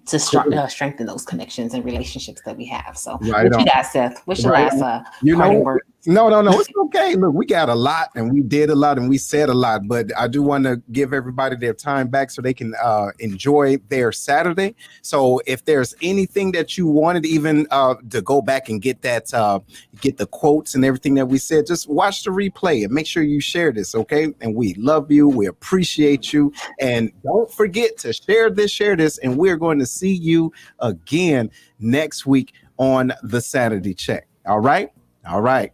to Cool. strengthen those connections and relationships that we have. So Right what you on. got, Seth? What's your Right last on. You parting know, word? no, it's okay. Look, we got a lot and we did a lot and we said a lot, but I do want to give everybody their time back so they can enjoy their Saturday. So if there's anything that you wanted even to go back and get that, get the quotes and everything that we said, just watch the replay and make sure you share this, okay? And we love you. We appreciate you. And don't forget to share this, and we're going to see you again next week on the Sanity Check. All right? All right.